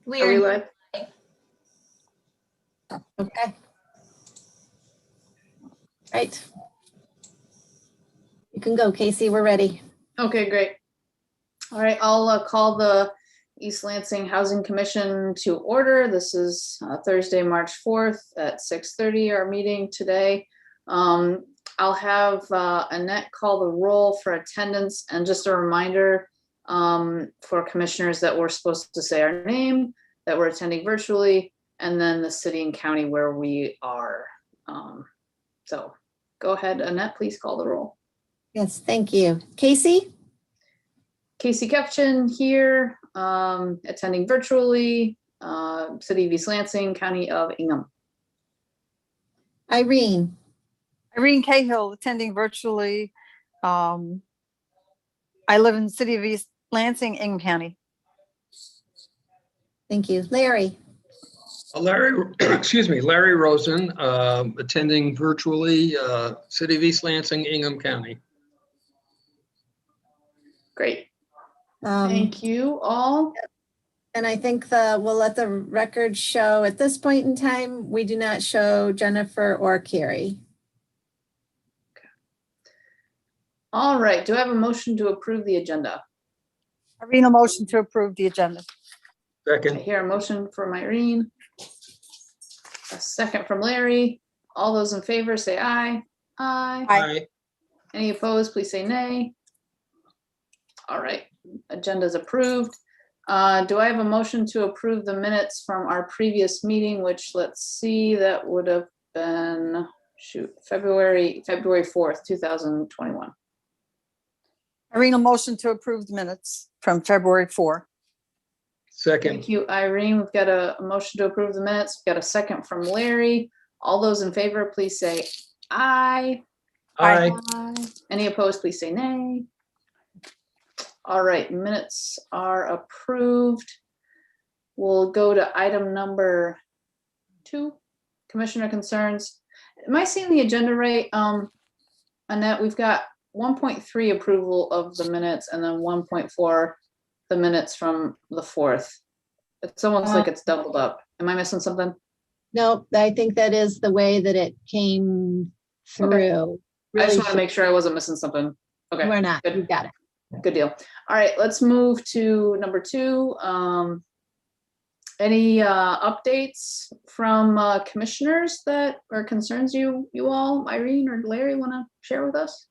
Are we live? Okay. Right. You can go, Casey. We're ready. Okay, great. All right, I'll call the East Lansing Housing Commission to order. This is Thursday, March 4th at 6:30, our meeting today. I'll have Annette call the roll for attendance, and just a reminder for commissioners that we're supposed to say our name, that we're attending virtually, and then the city and county where we are. So go ahead, Annette, please call the roll. Yes, thank you. Casey? Casey Kefchin here, attending virtually, City of East Lansing, County of Ingham. Irene? Irene Cahill, attending virtually. I live in the City of East Lansing, Ingham County. Thank you. Larry? Larry Rosen, attending virtually, City of East Lansing, Ingham County. Great. Thank you all. And I think we'll let the record show at this point in time, we do not show Jennifer or Carrie. Okay. All right, do I have a motion to approve the agenda? Irene, a motion to approve the agenda. I Second. hear a motion from Irene. A second from Larry. All those in favor say aye. Aye. Aye. Any opposed, please say nay. All right, agenda's approved. Do I have a motion to approve the minutes from our previous meeting, which, let's see, that would have been, February 4th, 2021. Irene, a motion to approve the minutes from February 4. Second. Thank you, Irene. We've got a motion to approve the minutes. We've got a second from Larry. All those in favor, please say aye. Aye. Aye. Any opposed, please say nay. All right, minutes are approved. We'll go to item number 2, commissioner concerns. Am I seeing the agenda right? Annette, we've got 1.3 approval of the minutes and then 1.4 the minutes from the 4th. It's almost like it's doubled up. Am I missing something? No, I think that is the way that it came through. I just want to make sure I wasn't missing something. Okay. We're not. Good. You got it. Good deal. All right, let's move to number 2. Any updates from commissioners that or concerns you all? Irene or Larry want to share with us?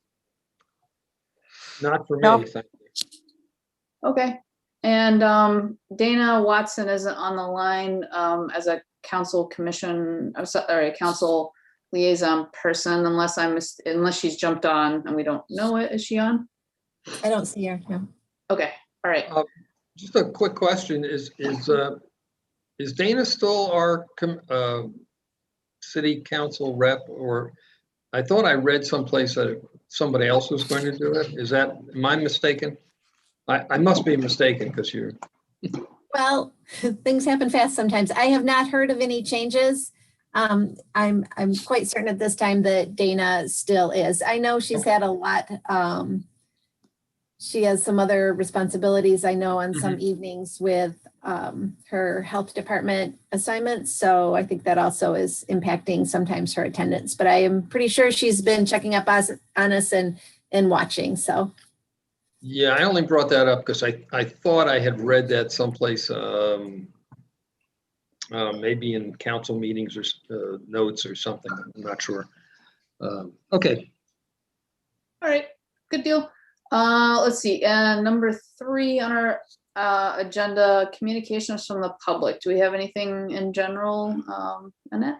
Not for No. me. Thank you. Okay. And Dana Watson isn't on the line as a council council liaison person, unless she's jumped on and we don't know it. Is she on? I don't see her. No. Okay. All right. Just a quick question, is Dana still our city council rep, or I thought I read someplace that somebody else was going to do it? Am I mistaken? I must be mistaken because you're. Well, things happen fast sometimes. I have not heard of any changes. I'm quite certain at this time that Dana still is. I know she's had a lot. She has some other responsibilities, I know, on some evenings with her health department assignments. So I think that also is impacting sometimes her attendance. But I am pretty sure she's been checking up on us and watching. So. Yeah, I only brought that up because I thought I had read that someplace, maybe in council meetings or notes or something. I'm not sure. Okay. All right. Good deal. Let's see. Number 3 on our agenda, communications from the public. Do we have anything in general, Annette?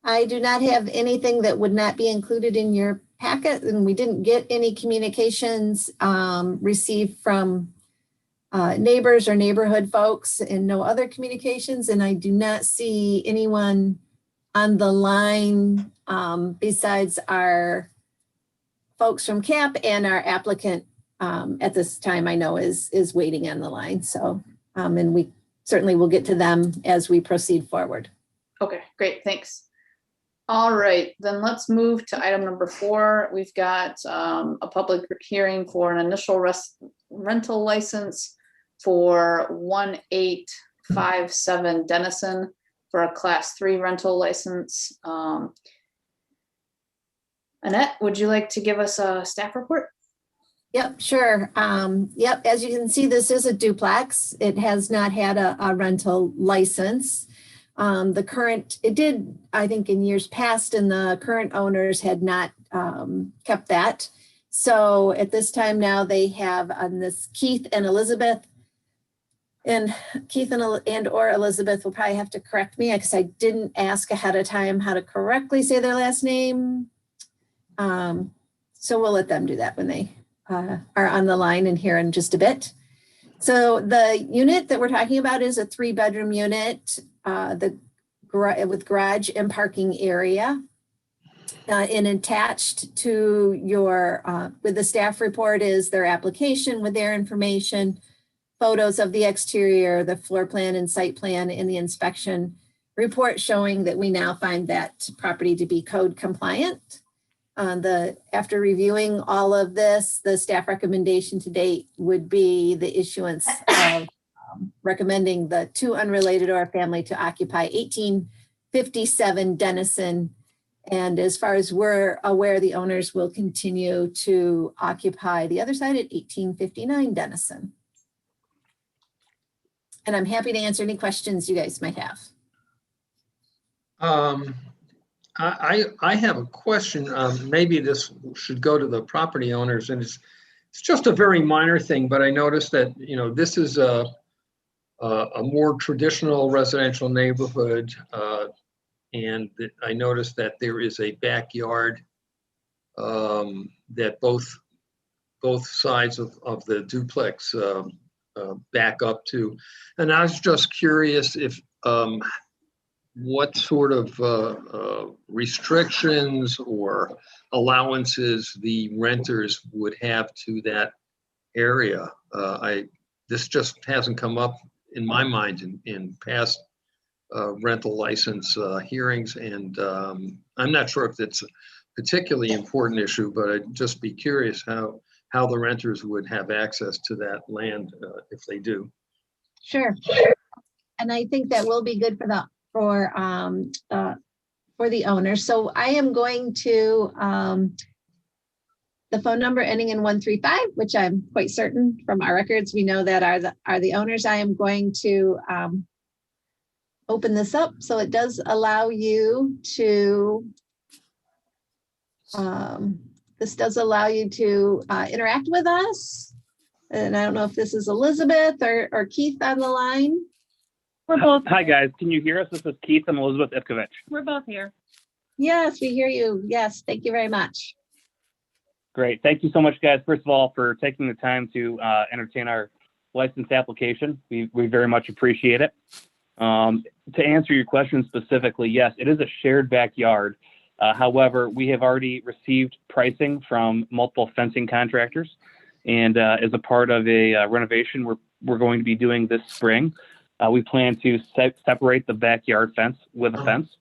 I do not have anything that would not be included in your packet, and we didn't get any communications received from neighbors or neighborhood folks, and no other communications. And I do not see anyone on the line besides our folks from CAP and our applicant at this time, I know is waiting on the line. So, and we certainly will get to them as we proceed forward. Okay, great. Thanks. All right, then let's move to item number 4. We've got a public hearing for an initial rental license for 1/8 57 Denison for a Class 3 rental license. Annette, would you like to give us a staff report? Yep, sure. Yep, as you can see, this is a duplex. It has not had a rental license. It did, I think, in years past, and the current owners had not kept that. So at this time now, they have on this Keith and Elizabeth. And Keith and or Elizabeth will probably have to correct me because I didn't ask ahead of time how to correctly say their last name. So we'll let them do that when they are on the line and here in just a bit. So the unit that we're talking about is a 3-bedroom unit, with garage and parking area. And attached to your, with the staff report is their application with their information, photos of the exterior, the floor plan and site plan, and the inspection report showing that we now find that property to be code compliant. After reviewing all of this, the staff recommendation to date would be the issuance of recommending the 2 unrelated or a family to occupy 1857 Denison. And as far as we're aware, the owners will continue to occupy the other side at 1859 Denison. And I'm happy to answer any questions you guys might have. I have a question. Maybe this should go to the property owners, and it's just a very minor thing, but I noticed that, you know, this is a more traditional residential neighborhood, and I noticed that there is a backyard that both sides of the duplex back up to, and I was just curious if what sort of restrictions or allowances the renters would have to that area. This just hasn't come up in my mind in past rental license hearings, and I'm not sure if it's a particularly important issue, but I'd just be curious how the renters would have access to that land if they do. Sure. And I think that will be good for the owner. So I am going to the phone number ending in 135, which I'm quite certain from our records we know that are the owners. I am going to open this up so it does allow you to interact with us. And I don't know if this is Elizabeth or Keith on the line. We're both. Hi, guys. Can you hear us? This is Keith and Elizabeth Ipkovich. We're both here. Yes, we hear you. Yes, thank you very much. Great. Thank you so much, guys, first of all, for taking the time to entertain our license application. We very much appreciate it. To answer your question specifically, yes, it is a shared backyard. However, we have already received pricing from multiple fencing contractors. And as a part of a renovation we're going to be doing this spring, we plan to separate the backyard fence with a fence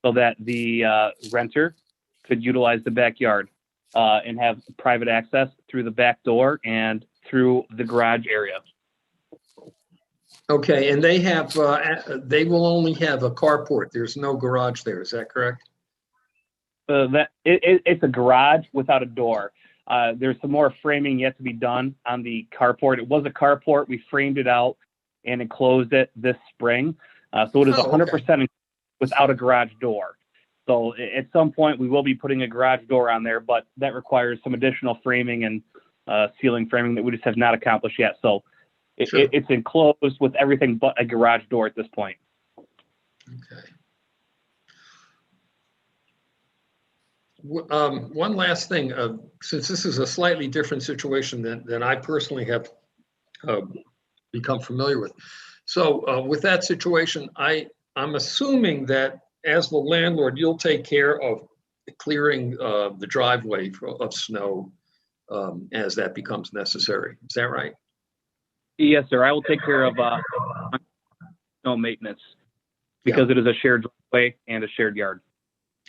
so that the renter could utilize the backyard and have private access through the back door and through the garage area. Okay, and they will only have a carport. There's no garage there. Is that correct? It's a garage without a door. There's some more framing yet to be done on the carport. It was a carport. We framed it out and enclosed it this spring. So it is 100% without a garage door. So at some point we will be putting a garage door on there, but that requires some additional framing and ceiling framing that we just have not accomplished yet. So it's enclosed with everything but a garage door at this point. Okay. One last thing, since this is a slightly different situation than I personally have become familiar with. So with that situation, I'm assuming that as the landlord, you'll take care of clearing the driveway of snow as that becomes necessary. Is that right? Yes, sir. I will take care of snow maintenance because it is a shared driveway and a shared yard.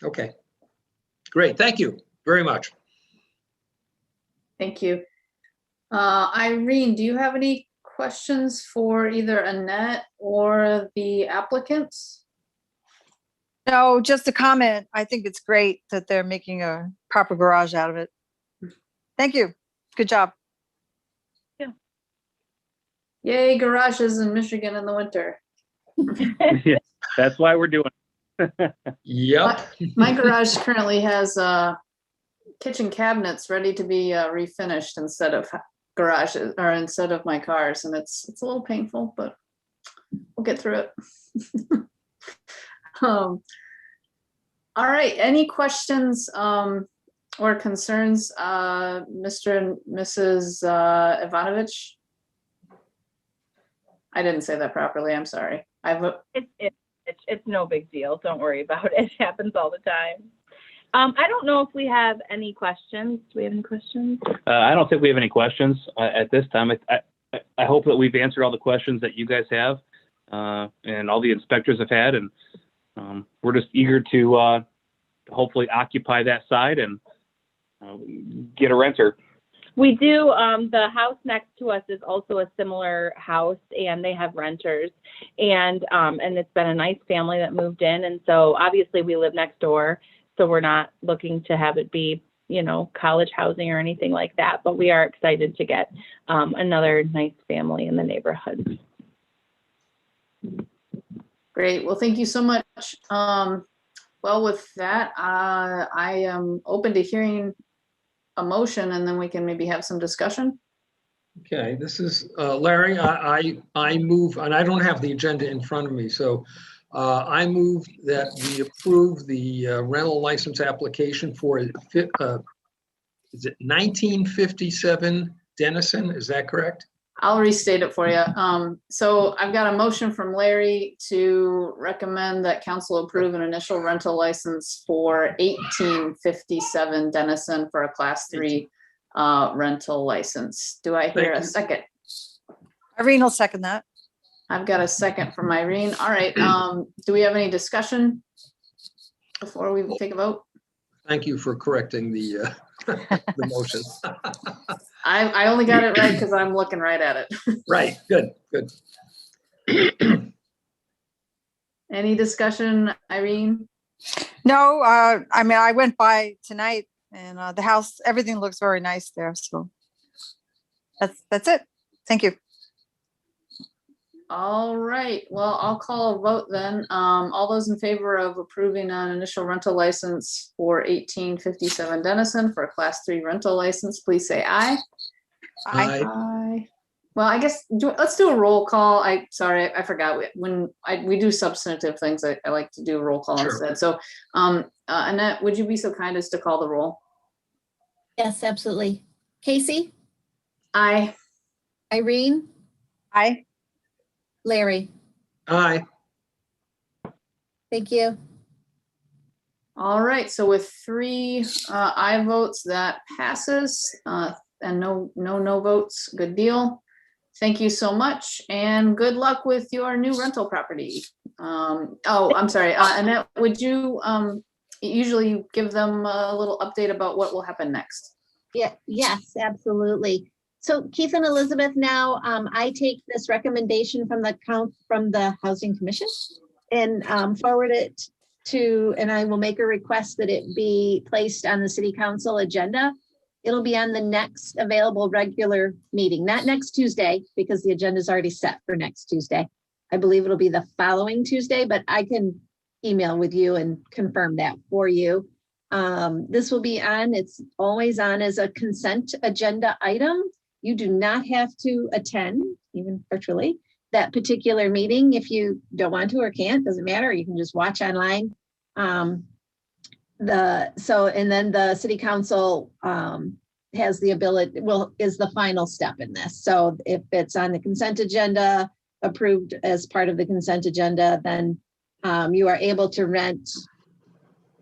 Okay. Great. Thank you very much. Thank you. Irene, do you have any questions for either Annette or the applicants? No, just a comment. I think it's great that they're making a proper garage out of it. Thank you. Good job. Yay, garages in Michigan in the winter. Yeah, that's why we're doing it. Yep. My garage currently has kitchen cabinets ready to be refinished instead of garages or instead of my cars, and it's a little painful, but we'll get through it. All right, any questions or concerns, Mr. and Mrs. Ivanovich? I didn't say that properly, I'm sorry. It's no big deal. Don't worry about it. It happens all the time. I don't know if we have any questions. Do we have any questions? I don't think we have any questions at this time. I hope that we've answered all the questions that you guys have and all the inspectors have had, and we're just eager to hopefully occupy that side and get a renter. We do. The house next to us is also a similar house, and they have renters, and it's been a nice family that moved in, and so obviously we live next door, so we're not looking to have it be, you know, college housing or anything like that, but we are excited to get another nice family in the neighborhood. Great, well, thank you so much. Well, with that, I am open to hearing a motion, and then we can maybe have some discussion. Okay, this is Larry. I move, and I don't have the agenda in front of me, so I move that we approve the rental license application for, is it 1957 Denison? Is that correct? I'll restate it for you. So I've got a motion from Larry to recommend that council approve an initial rental license for 1857 Denison for a class 3 rental license. Do I hear a second? Irene will second that. I've got a second from Irene. All right. Do we have any discussion before we take a vote? Thank you for correcting the motion. I only got it right because I'm looking right at it. Right, good, good. Any discussion, Irene? No, I mean, I went by tonight and the house, everything looks very nice there. So that's it. Thank you. All right, well, I'll call a vote then. All those in favor of approving an initial rental license for 1857 Denison for a class 3 rental license, please say aye. Aye. Aye. Well, I guess let's do a roll call. Sorry, I forgot. When we do substantive things, I like to do a roll call Sure. instead. So Annette, would you be so kind as to call the roll? Yes, absolutely. Casey, Aye. Irene, Aye. Larry, Aye. thank you. All right, so with 3 aye votes, that passes, and no votes, good deal. Thank you so much, and good luck with your new rental property. Oh, I'm sorry, Annette, would you usually give them a little update about what will happen next? Yeah, yes, absolutely. So Keith and Elizabeth, now I take this recommendation from the Housing Commission and forward it to, and I will make a request that it be placed on the City Council agenda. It'll be on the next available regular meeting, not next Tuesday, because the agenda is already set for next Tuesday. I believe it'll be the following Tuesday, but I can email with you and confirm that for you. This will be on, it's always on as a consent agenda item. You do not have to attend, even virtually, that particular meeting. If you don't want to or can't, doesn't matter. You can just watch online. And then the City Council has the ability, is the final step in this. So if it's on the consent agenda, approved as part of the consent agenda, then you are able to rent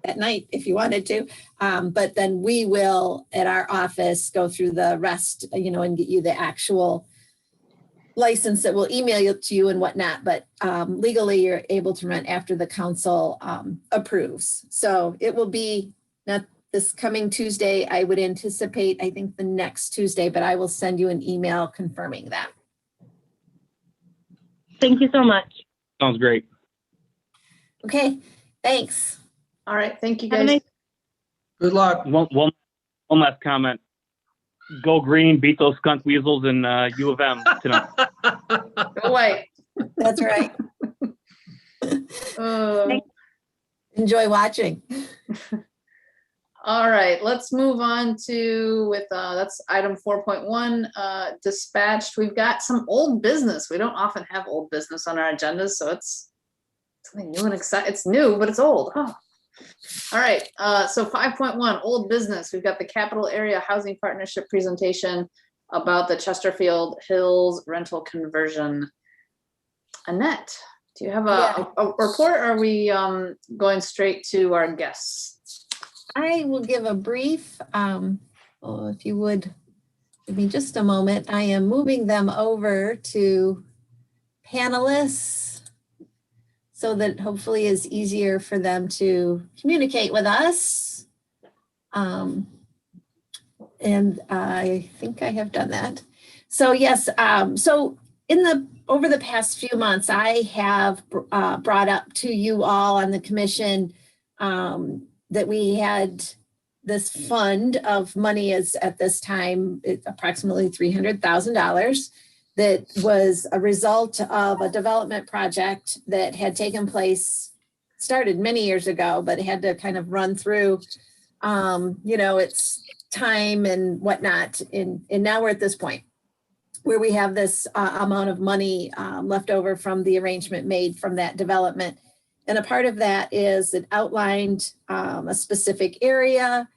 at night if you wanted to, but then we will at our office go through the rest, and get you the actual license that will email to you and whatnot. But legally, you're able to rent after the council approves. So it will be not this coming Tuesday. I would anticipate, I think the next Tuesday, but I will send you an email confirming that. Thank you so much. Sounds great. Okay, thanks. All right, thank you Have a guys. nice Good luck. One last comment. Go green, beat those skunk weasels in U of M tonight. Go away. That's right. Enjoy watching. All right, let's move on to that's item 4.1, dispatched. We've got some old business. We don't often have old business on our agendas, so it's something new and exciting. It's new, but it's old. Oh. All right, so 5.1, old business. We've got the Capital Area Housing Partnership presentation about the Chesterfield Hills rental conversion. Annette, do you have a report, or are we going straight to our guests? I will give a brief, if you would give me just a moment. I am moving them over to panelists so that hopefully is easier for them to communicate with us. And I think I have done that. So yes, so over the past few months, I have brought up to you all on the commission that we had this fund of money is at this time, it's approximately $300,000 that was a result of a development project that had taken place, started many years ago, but had to kind of run through, its time and whatnot. And now we're at this point where we have this amount of money left over from the arrangement made from that development. And a part of that is it outlined a specific area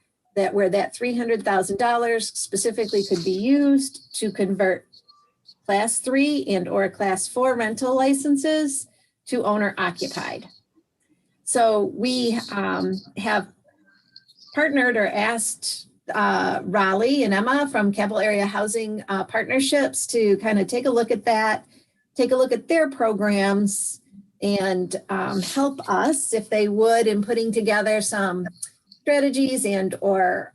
where that $300,000 specifically could be used to convert Class 3 and or Class 4 rental licenses to owner occupied. So we have partnered or asked Raleigh and Emma from Capital Area Housing Partnerships to kind of take a look at that, take a look at their programs, and help us, if they would, in putting together some strategies and or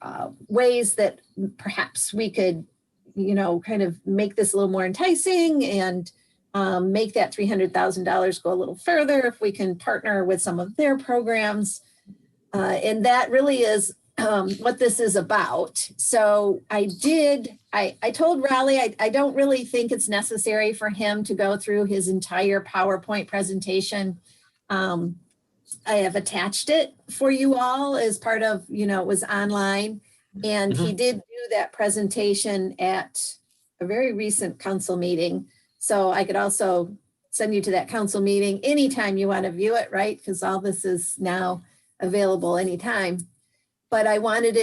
ways that perhaps we could, kind of make this a little more enticing and make that $300,000 go a little further if we can partner with some of their programs. And that really is what this is about. So I told Raleigh, I don't really think it's necessary for him to go through his entire PowerPoint presentation. I have attached it for you all as part of, it was online. And he did do that presentation at a very recent council meeting. So I could also send you to that council meeting anytime you want to view it, right? Because all this is now available anytime. But I wanted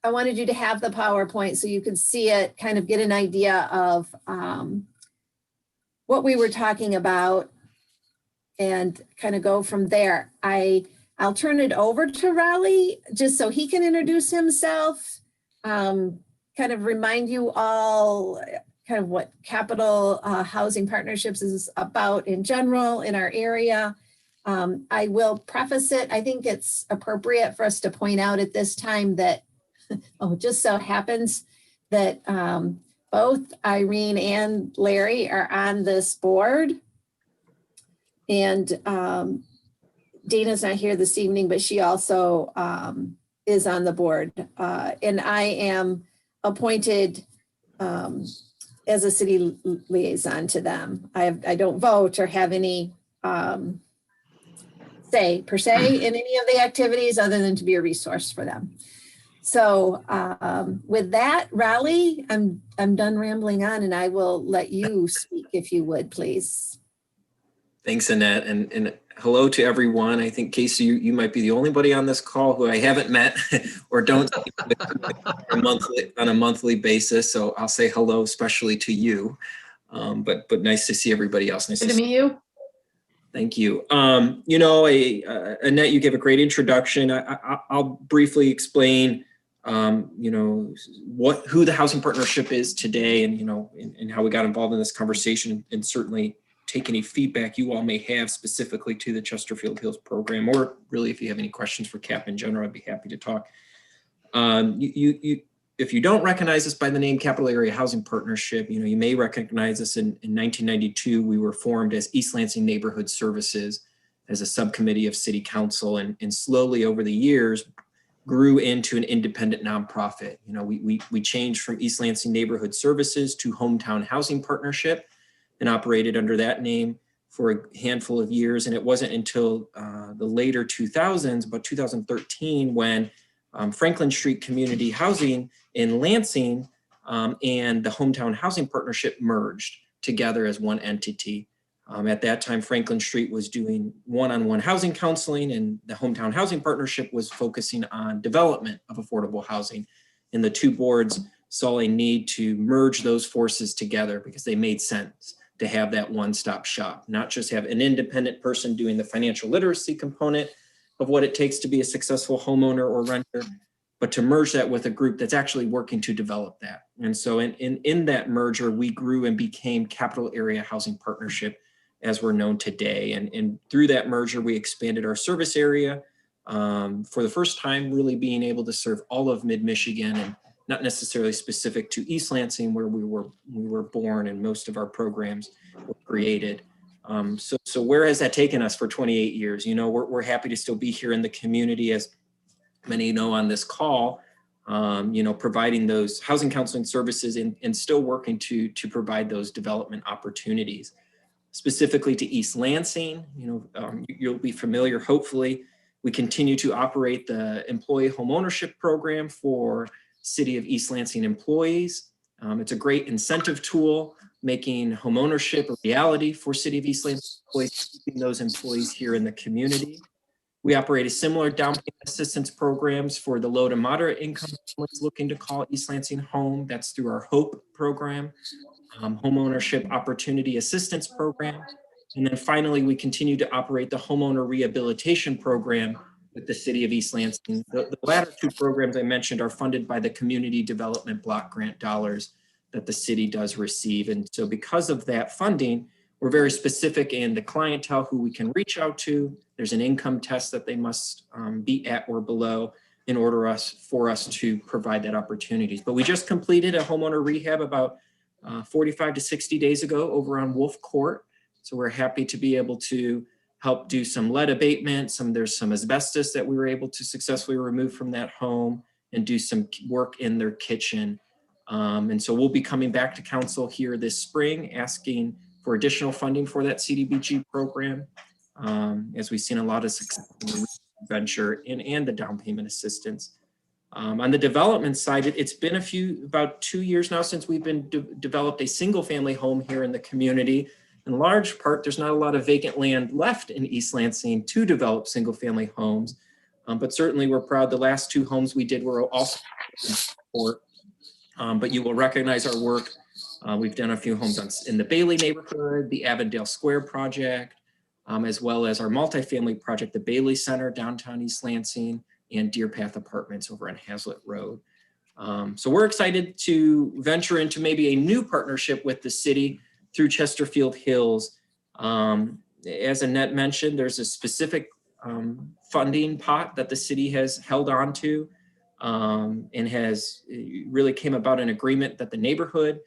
I wanted you to have the PowerPoint so you could see it, kind of get an idea of what we were talking about and kind of go from there. I'll turn it over to Raleigh just so he can introduce himself, kind of remind you all kind of what Capital Housing Partnerships is about in general in our area. I will preface it. I think it's appropriate for us to point out at this time that, it just so happens that both Irene and Larry are on this board. And Dana's not here this evening, but she also is on the board. And I am appointed as a city liaison to them. I don't vote or have any say per se in any of the activities other than to be a resource for them. So with that, Raleigh, I'm done rambling on and I will let you speak if you would, please. Thanks, Annette, and hello to everyone. I think, Casey, you might be the only body on this call who I haven't met or don't see on a monthly basis. So I'll say hello, especially to you. But nice to see everybody else. Nice Good to meet you. Thank you. Annette, you gave a great introduction. I'll briefly explain, who the Housing Partnership is today, and and how we got involved in this conversation, and certainly take any feedback you all may have specifically to the Chesterfield Hills program, or really if you have any questions for CAP in general, I'd be happy to talk. if you don't recognize us by the name Capital Area Housing Partnership, you may recognize us in 1992. We were formed as East Lansing Neighborhood Services as a subcommittee of City Council, and slowly over the years grew into an independent nonprofit. We changed from East Lansing Neighborhood Services to Hometown Housing Partnership and operated under that name for a handful of years. And it wasn't until the later 2000s, about 2013, when Franklin Street Community Housing in Lansing and the Hometown Housing Partnership merged together as one entity. At that time, Franklin Street was doing one-on-one housing counseling, and the Hometown Housing Partnership was focusing on development of affordable housing. And the two boards saw a need to merge those forces together because they made sense to have that one-stop shop, not just have an independent person doing the financial literacy component of what it takes to be a successful homeowner or renter, but to merge that with a group that's actually working to develop that. And so in that merger, we grew and became Capital Area Housing Partnership as we're known today. And through that merger, we expanded our service area for the first time, really being able to serve all of mid-Michigan and not necessarily specific to East Lansing, where we were born and most of our programs were created. So where has that taken us for 28 years? We're happy to still be here in the community, as many know on this call, providing those housing counseling services and still working to provide those development opportunities. Specifically to East Lansing, you'll be familiar, hopefully. We continue to operate the employee homeownership program for City of East Lansing employees. It's a great incentive tool, making homeownership a reality for City of East Lansing employees, keeping those employees here in the community. We operate a similar down payment assistance programs for the low to moderate income families looking to call East Lansing home. That's through our HOPE program. Homeownership Opportunity Assistance Program. And then finally, we continue to operate the Homeowner Rehabilitation Program with the City of East Lansing. The latter two programs I mentioned are funded by the Community Development Block Grant dollars that the city does receive. And so because of that funding, we're very specific in the clientele who we can reach out to. There's an income test that they must be at or below in order for us to provide that opportunities. But we just completed a homeowner rehab about 45 to 60 days ago over on Wolf Court. So we're happy to be able to help do some lead abatement. There's some asbestos that we were able to successfully remove from that home and do some work in their kitchen. And so we'll be coming back to council here this spring, asking for additional funding for that CDBG program, as we've seen a lot of success in the venture and the down payment assistance. On the development side, it's been about 2 years now since we've been developed a single family home here in the community. In large part, there's not a lot of vacant land left in East Lansing to develop single family homes. But certainly we're proud the last 2 homes we did were also in support. But you will recognize our work. We've done a few homes in the Bailey neighborhood, the Avondale Square project, as well as our multifamily project, the Bailey Center, downtown East Lansing, and Deer Path Apartments over on Hazlitt Road. So we're excited to venture into maybe a new partnership with the city through Chesterfield Hills. As Annette mentioned, there's a specific funding pot that the city has held on to and has really came about an agreement that the neighborhood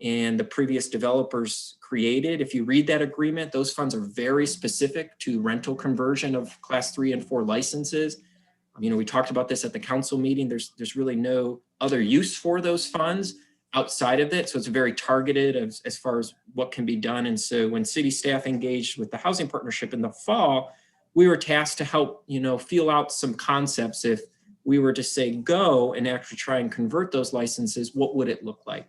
and the previous developers created. If you read that agreement, those funds are very specific to rental conversion of Class 3 and 4 licenses. We talked about this at the council meeting. There's really no other use for those funds outside of it. So it's very targeted as far as what can be done. And so when city staff engaged with the housing partnership in the fall, we were tasked to help, feel out some concepts. If we were to say go and actually try and convert those licenses, what would it look like?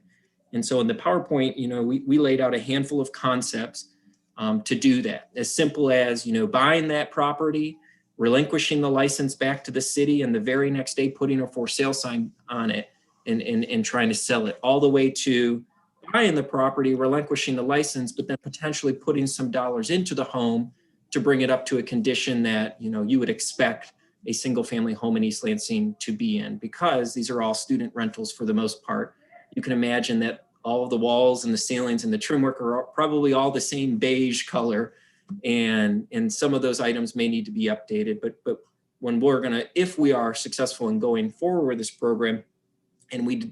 And so in the PowerPoint, we laid out a handful of concepts to do that. As simple as, buying that property, relinquishing the license back to the city, and the very next day putting a for sale sign on it and trying to sell it, all the way to buying the property, relinquishing the license, but then potentially putting some dollars into the home to bring it up to a condition that you would expect a single family home in East Lansing to be in, because these are all student rentals for the most part. You can imagine that all of the walls and the ceilings and the trim work are probably all the same beige color. And some of those items may need to be updated, but when if we are successful in going forward with this program, and we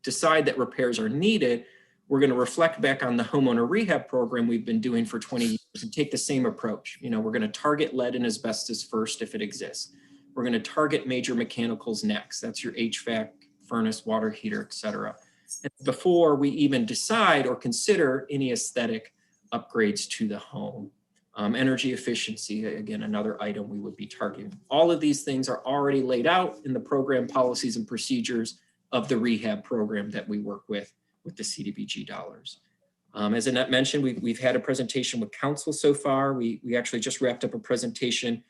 decide that repairs are needed, we're going to reflect back on the homeowner rehab program we've been doing for 20 years and take the same approach. You know, we're going to target lead and asbestos first if it exists. We're going to target major mechanicals next. That's your HVAC, furnace, water heater, et cetera. And before we even decide or consider any aesthetic upgrades to the home. Energy efficiency, again, another item we would be targeting. All of these things are already laid out in the program policies and procedures of the rehab program that we work with the CDBG dollars. As Annette mentioned, we've had a presentation with council so far. We actually just wrapped up a presentation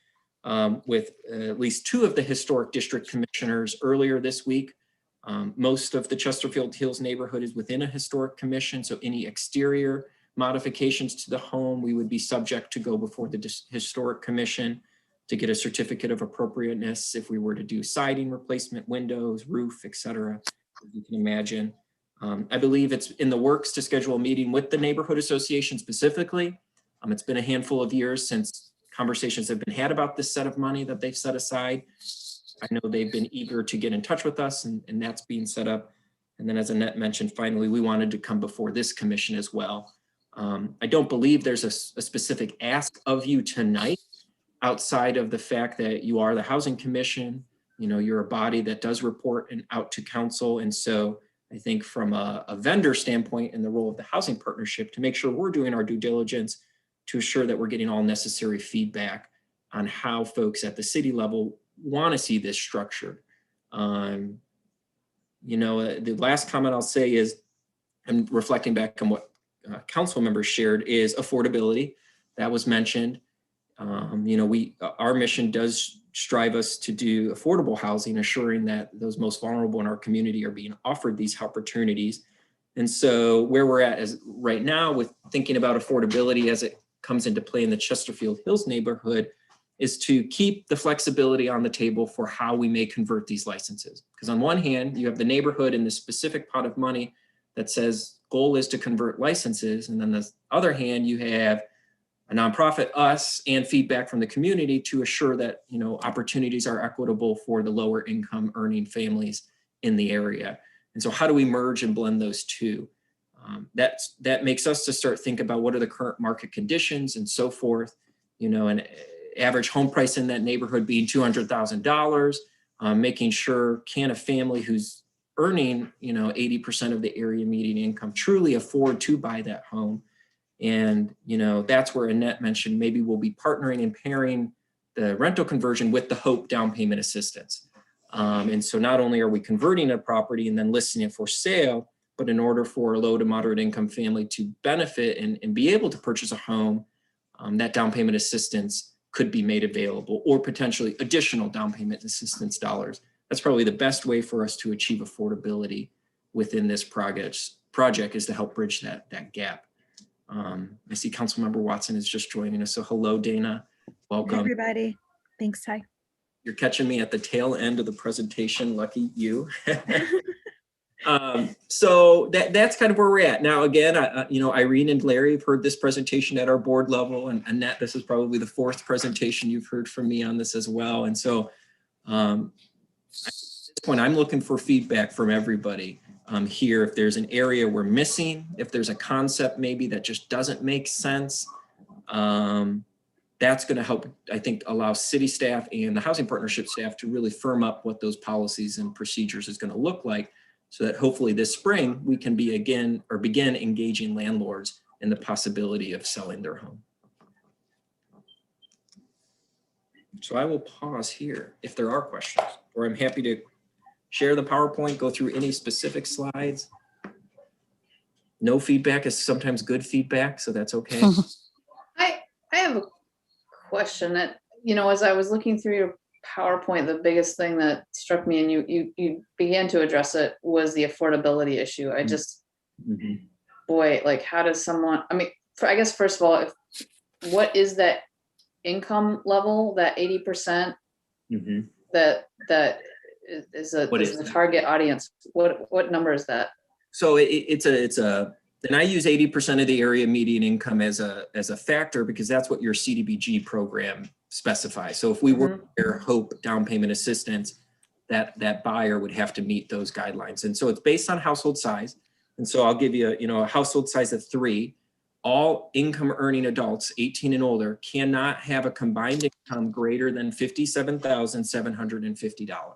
with at least 2 of the historic district commissioners earlier this week. Most of the Chesterfield Hills neighborhood is within a historic commission, so any exterior modifications to the home, we would be subject to go before the historic commission to get a certificate of appropriateness if we were to do siding replacement, windows, roof, et cetera, as you can imagine. I believe it's in the works to schedule a meeting with the neighborhood association specifically. It's been a handful of years since conversations have been had about this set of money that they've set aside. I know they've been eager to get in touch with us, and that's being set up. And then as Annette mentioned, finally, we wanted to come before this commission as well. I don't believe there's a specific ask of you tonight outside of the fact that you are the Housing Commission. You know, you're a body that does report and out to council. And so I think from a vendor standpoint in the role of the housing partnership, to make sure we're doing our due diligence to assure that we're getting all necessary feedback on how folks at the city level want to see this structured. You know, the last comment I'll say is, I'm reflecting back on what council members shared, is affordability. That was mentioned. You know, our mission does strive us to do affordable housing, assuring that those most vulnerable in our community are being offered these opportunities. And so where we're at is right now with thinking about affordability as it comes into play in the Chesterfield Hills neighborhood is to keep the flexibility on the table for how we may convert these licenses. Because on one hand, you have the neighborhood in the specific pot of money that says goal is to convert licenses. And then the other hand, you have a nonprofit, us, and feedback from the community to assure that, you know, opportunities are equitable for the lower income earning families in the area. And so how do we merge and blend those two? That makes us to start think about what are the current market conditions and so forth. You know, an average home price in that neighborhood being $200,000, making sure can a family who's earning, you know, 80% of the area median income truly afford to buy that home. And, you know, that's where Annette mentioned maybe we'll be partnering and pairing the rental conversion with the HOPE down payment assistance. And so not only are we converting a property and then listing it for sale, but in order for a low to moderate income family to benefit and be able to purchase a home, that down payment assistance could be made available, or potentially additional down payment assistance dollars. That's probably the best way for us to achieve affordability within this project is to help bridge that gap. I see Councilmember Watson is just joining us. So hello, Dana. Welcome. Hi, everybody. Thanks, Ty. You're catching me at the tail end of the presentation. Lucky you. So that's kind of where we're at. Now, again, you know, Irene and Larry have heard this presentation at our board level, and Annette, this is probably the 4th presentation you've heard from me on this as well. And so at this point, I'm looking for feedback from everybody here. If there's an area we're missing, if there's a concept maybe that just doesn't make sense, that's going to help, I think, allow city staff and the housing partnership staff to really firm up what those policies and procedures is going to look like, so that hopefully this spring we can begin engaging landlords in the possibility of selling their home. So I will pause here if there are questions, or I'm happy to share the PowerPoint, go through any specific slides. No feedback is sometimes good feedback, so that's okay. I have a question that, you know, as I was looking through your PowerPoint, the biggest thing that struck me, and you began to address it, was the affordability issue. I just, boy, like, how does someone, I mean, I guess, first of all, what is that income level, that 80% that is the target audience? What number is that? So and I use 80% of the area median income as a factor because that's what your CDBG program specifies. So if we were to HOPE down payment assistance, that buyer would have to meet those guidelines. And so it's based on household size. And so I'll give you, a household size of 3. All income earning adults 18 and older cannot have a combined income greater than $57,750.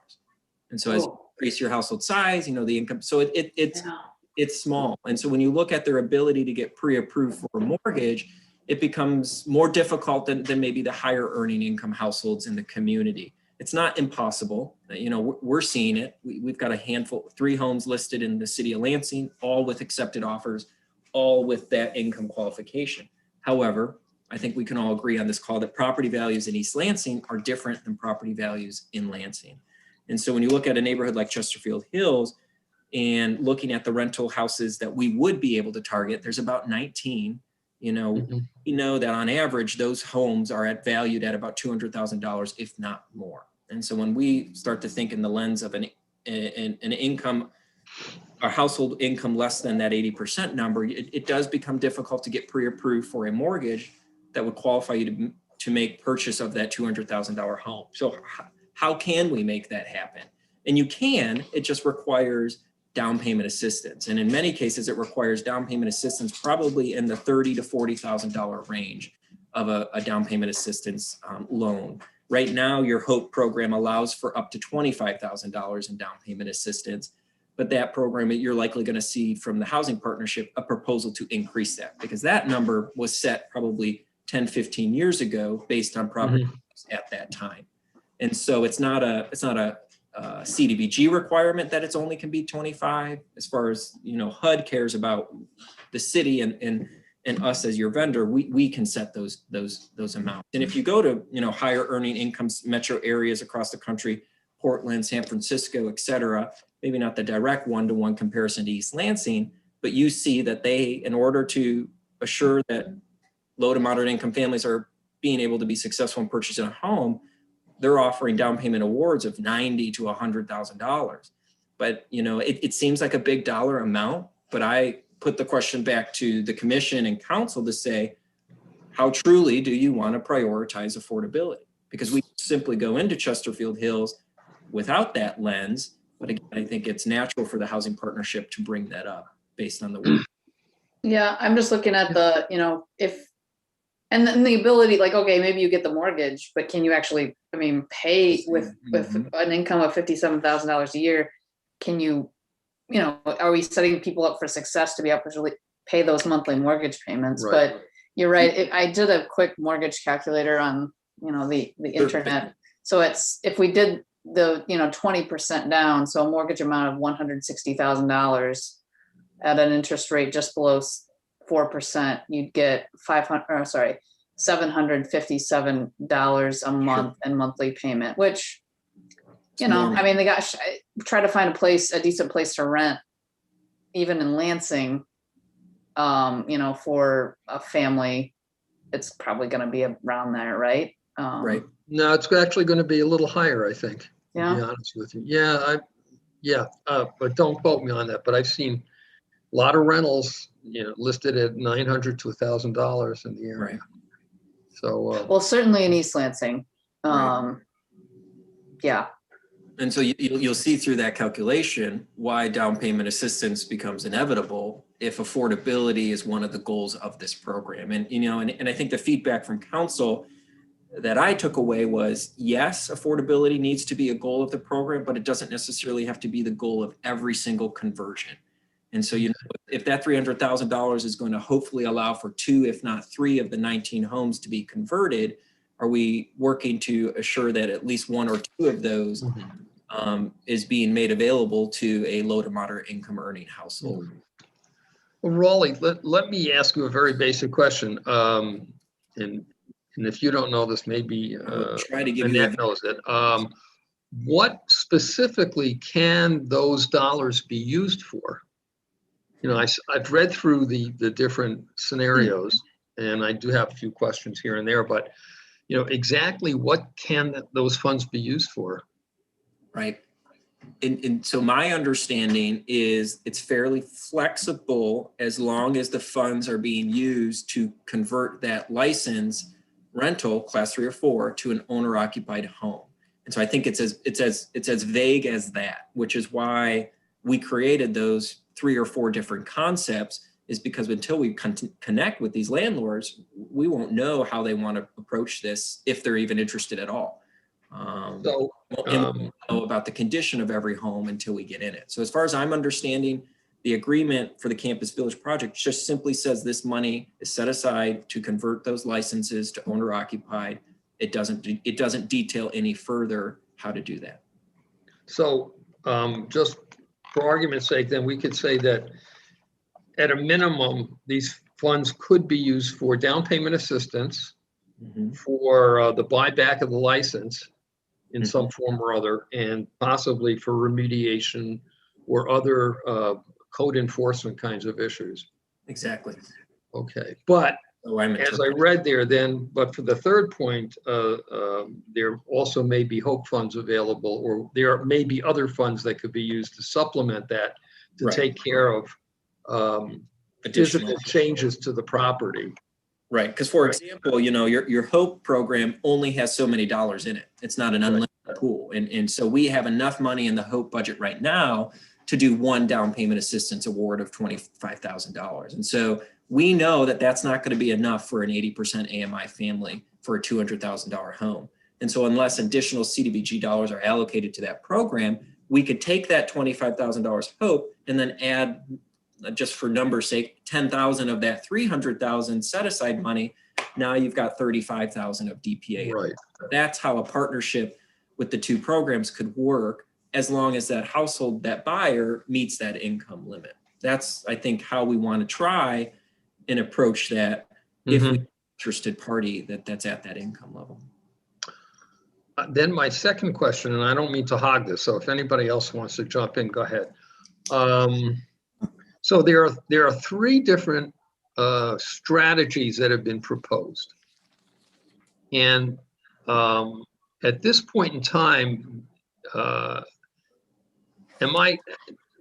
And so as you increase your household size, the income, so it's small. And so when you look at their ability to get pre-approved for a mortgage, it becomes more difficult than maybe the higher earning income households in the community. It's not impossible. We're seeing it. We've got a handful, 3 homes listed in the city of Lansing, all with accepted offers, all with that income qualification. However, I think we can all agree on this call that property values in East Lansing are different than property values in Lansing. And so when you look at a neighborhood like Chesterfield Hills and looking at the rental houses that we would be able to target, there's about 19. We know that on average, those homes are valued at about $200,000, if not more. And so when we start to think in the lens of an income, our household income less than that 80% number, it does become difficult to get pre-approved for a mortgage that would qualify you to make purchase of that $200,000 home. So how can we make that happen? And you can, it just requires down payment assistance. And in many cases, it requires down payment assistance probably in the $30,000 to $40,000 range of a down payment assistance loan. Right now, your HOPE program allows for up to $25,000 in down payment assistance. But that program, you're likely going to see from the housing partnership a proposal to increase that, because that number was set probably 10, 15 years ago based on property at that time. And so it's not a CDBG requirement that it's only can be 25. As far as HUD cares about the city and us as your vendor, we can set those amounts. And if you go to higher earning incomes metro areas across the country, Portland, San Francisco, et cetera, maybe not the direct one-to-one comparison to East Lansing, but you see that they, in order to assure that low to moderate income families are being able to be successful in purchasing a home, they're offering down payment awards of $90,000 to $100,000. But it seems like a big dollar amount, but I put the question back to the commission and council to say, how truly do you want to prioritize affordability? Because we simply go into Chesterfield Hills without that lens. But again, I think it's natural for the housing partnership to bring that up based on the work. Yeah, I'm just looking at the, and then the ability, like, okay, maybe you get the mortgage, but can you actually, pay with an income of $57,000 a year? Can you, are we setting people up for success to be able to pay those monthly mortgage payments? Right. But you're right. I did a quick mortgage calculator on, the internet. So it's, if we did the 20% down, so a mortgage amount of $160,000 at an interest rate just below 4%, you'd get $757 a month in monthly payment, which they got try to find a decent place to rent, even in Lansing, for a family, it's probably going to be around there, right? Right. No, it's actually going to be a little higher, I think. Yeah. To be honest with you. But don't quote me on that. But I've seen a lot of rentals, listed at $900 to $1,000 in the area. Right. So. Well, certainly in East Lansing. Right. Yeah. And so you'll see through that calculation why down payment assistance becomes inevitable if affordability is one of the goals of this program. And and I think the feedback from council that I took away was, yes, affordability needs to be a goal of the program, but it doesn't necessarily have to be the goal of every single conversion. And so, if that $300,000 is going to hopefully allow for 2, if not 3 of the 19 homes to be converted, are we working to assure that at least 1 or 2 of those is being made available to a low to moderate income earning household? Well, Raleigh, let me ask you a very basic question. And if you don't know this, maybe try to give Annette knows it. What specifically can those dollars be used for? I've read through the different scenarios, and I do have a few questions here and there, but exactly what can those funds be used for? Right. And so my understanding is it's fairly flexible as long as the funds are being used to convert that license rental class 3 or 4 to an owner occupied home. And And so I think it's as vague as that, which is why we created those 3 or 4 different concepts, is because until we connect with these landlords, we won't know how they want to approach this, if they're even interested at all. And we won't know about the condition of every home until we get in it. So as far as I'm understanding, the agreement for the Campus Village project just simply says this money is set aside to convert those licenses to owner occupied. It doesn't detail any further how to do that. So just for argument's sake, then we could say that at a minimum, these funds could be used for down payment assistance, for the buyback of the license in some form or other, and possibly for remediation or other code enforcement kinds of issues. Exactly. Okay, but as I read there then, but for the third point, there also may be HOPE funds available, or there may be other funds that could be used to supplement that, to take care of physical changes to the property. Right, because for example, you know, your HOPE program only has so many dollars in it. It's not an unlimited pool. And so we have enough money in the HOPE budget right now to do one down payment assistance award of $25,000. And so we know that that's not going to be enough for an 80% AMI family for a $200,000 home. And so unless additional CDBG dollars are allocated to that program, we could take that $25,000 HOPE and then add, just for numbers sake, 10,000 of that 300,000 set aside money. Now you've got 35,000 of DPA. Right. That's how a partnership with the 2 programs could work, as long as that household, that buyer, meets that income limit. That's, I think, how we want to try and approach that if we're interested party that's at that income level. Then my second question, and I don't mean to hog this, so if anybody else wants to jump in, go ahead. So there are 3 different strategies that have been proposed. And at this point in time,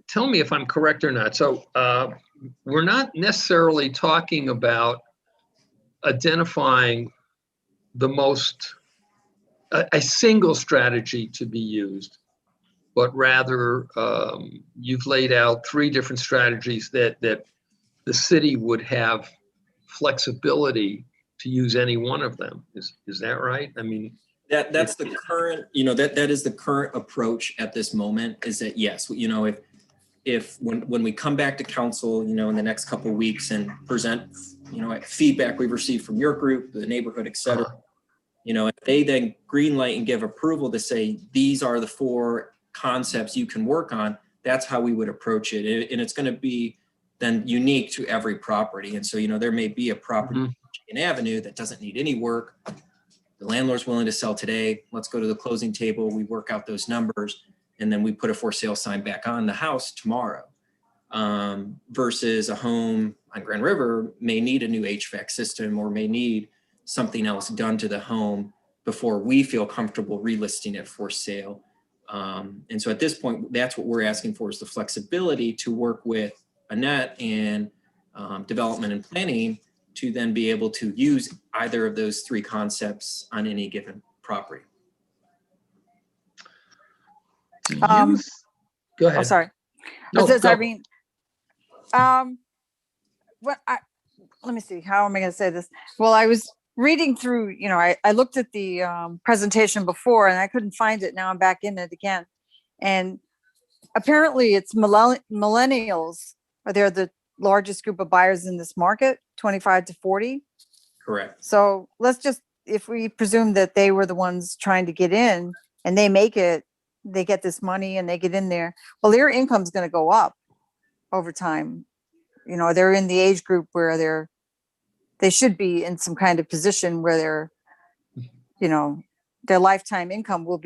tell me if I'm correct or not. So we're not necessarily talking about identifying the most, a single strategy to be used, but rather you've laid out 3 different strategies that the city would have flexibility to use any one of them. Is that right? I mean, that's the current, you know, that is the current approach at this moment, is that yes, you know, if when we come back to council, you know, in the next couple of weeks and present, you know, feedback we've received from your group, the neighborhood, et cetera, you know, if they then green light and give approval to say, these are the 4 concepts you can work on, that's how we would approach it. And it's going to be then unique to every property. And so, you know, there may be a property in Avenue that doesn't need any work. The landlord's willing to sell today. Let's go to the closing table. We work out those numbers, and then we put a for sale sign back on the house tomorrow. Versus a home on Grand River may need a new HVAC system, or may need something else done to the home before we feel comfortable relisting it for sale. And so at this point, that's what we're asking for, is the flexibility to work with Annette and development and planning to then be able to use either of those 3 concepts on any given property. go ahead. Oh, sorry. No, This is go. Irene. Let me see. How am I going to say this? Well, I was reading through, you know, I looked at the presentation before and I couldn't find it. Now I'm back in it again. And apparently it's millennials. They're the largest group of buyers in this market, 25 to 40. Correct. So let's just, if we presume that they were the ones trying to get in and they make it, they get this money and they get in there, well, their income's going to go up over time. You know, they're in the age group where they should be in some kind of position where they're, you know, their lifetime income will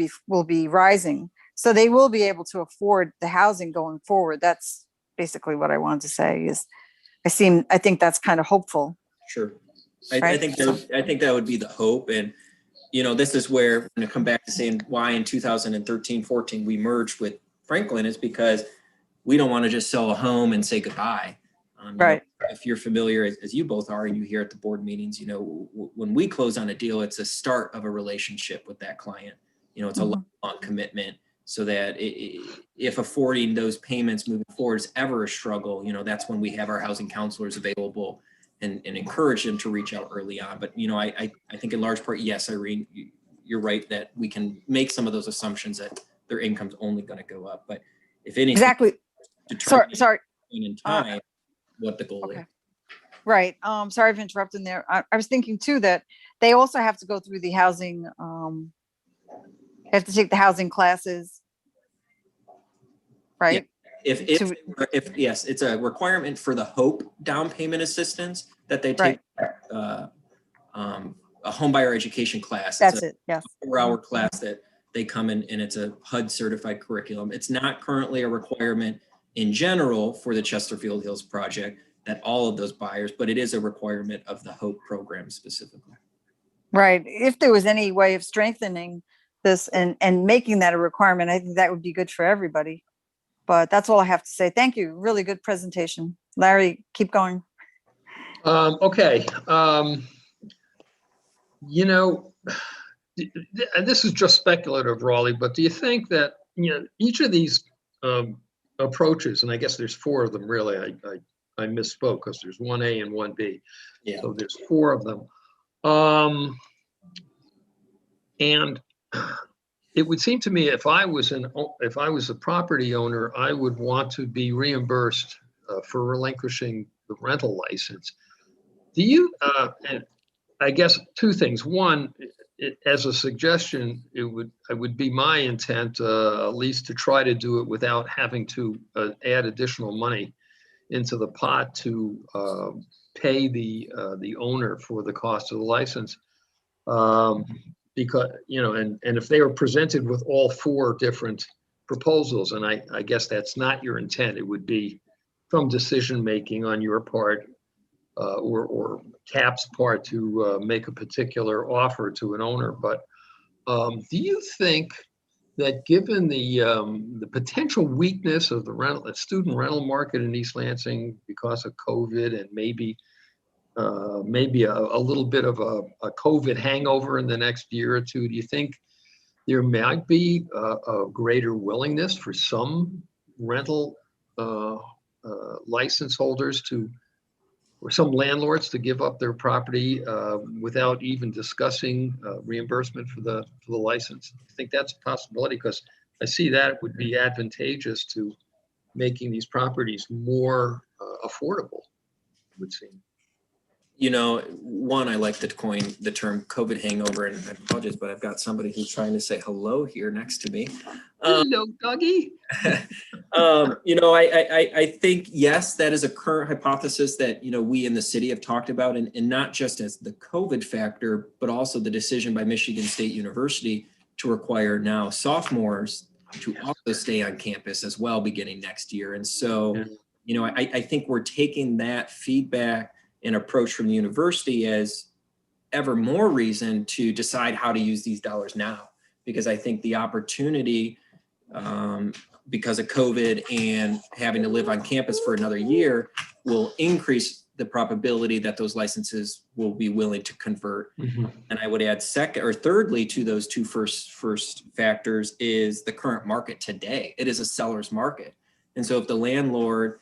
be rising. So they will be able to afford the housing going forward. That's basically what I wanted to say. Is I think that's kind of hopeful. Sure. Right? I think that would be the hope. And, you know, this is where I'm going to come back to saying why in 2013, 14, we merged with Franklin, is because we don't want to just sell a home and say goodbye. Right. You know, if you're familiar, as you both are, and you hear at the board meetings, you know, when we close on a deal, it's a start of a relationship with that client. it's a lifelong commitment, so that if affording those payments moving forward is ever a struggle, that's when we have our housing counselors available and encourage them to reach out early on. But, I think in large part, yes, Irene, you're right that we can make some of those assumptions that their income's only going to go up. But if anything, Exactly. Sorry. In time, what the goal is. Okay. Right. Sorry for interrupting there. I was thinking too that they also have to go through the housing, have to take the housing classes. Right. If yes, it's a requirement for the HOPE down payment assistance that they take a home buyer education class. That's it. Yes. A 4-hour class that they come in, and it's a HUD certified curriculum. It's not currently a requirement in general for the Chesterfield Hills project that all of those buyers, but it is a requirement of the HOPE program specifically. Right. If there was any way of strengthening this and making that a requirement, I think that would be good for everybody. But that's all I have to say. Thank you. Really good presentation. Larry, keep going. Okay. This is just speculative, Raleigh, but do you think that, each of these approaches, and I guess there's 4 of them really, I misspoke because there's 1A and 1B. Yeah. So there's 4 of them. And it would seem to me if I was a property owner, I would want to be reimbursed for relinquishing the rental license. Do you, and I guess 2 things. One, as a suggestion, it would be my intent, at least to try to do it without having to add additional money into the pot to pay the owner for the cost of the license. Because, and if they were presented with all 4 different proposals, and I guess that's not your intent, it would be some decision-making on your part or CAP's part to make a particular offer to an owner. But do you think that given the potential weakness of the student rental market in East Lansing because of COVID and maybe a little bit of a COVID hangover in the next year or 2, do you think there might be a greater willingness for some rental license holders or some landlords to give up their property without even discussing reimbursement for the license? I think that's a possibility because I see that would be advantageous to making these properties more affordable, it would seem. One, I like to coin the term COVID hangover, and I apologize, but I've got somebody who's trying to say hello here next to me. Hello, Dougie. I think, yes, that is a current hypothesis that, we in the city have talked about, and not just as the COVID factor, but also the decision by Michigan State University to require now sophomores to also stay on campus as well beginning next year. And so, I think we're taking that feedback and approach from the university as ever more reason to decide how to use these dollars now, because I think the opportunity, because of COVID and having to live on campus for another year, will increase the probability that those licenses will be willing to convert. Mm-hmm. And I would add thirdly to those 2 first factors is the current market today. It is a seller's market. And so if the landlord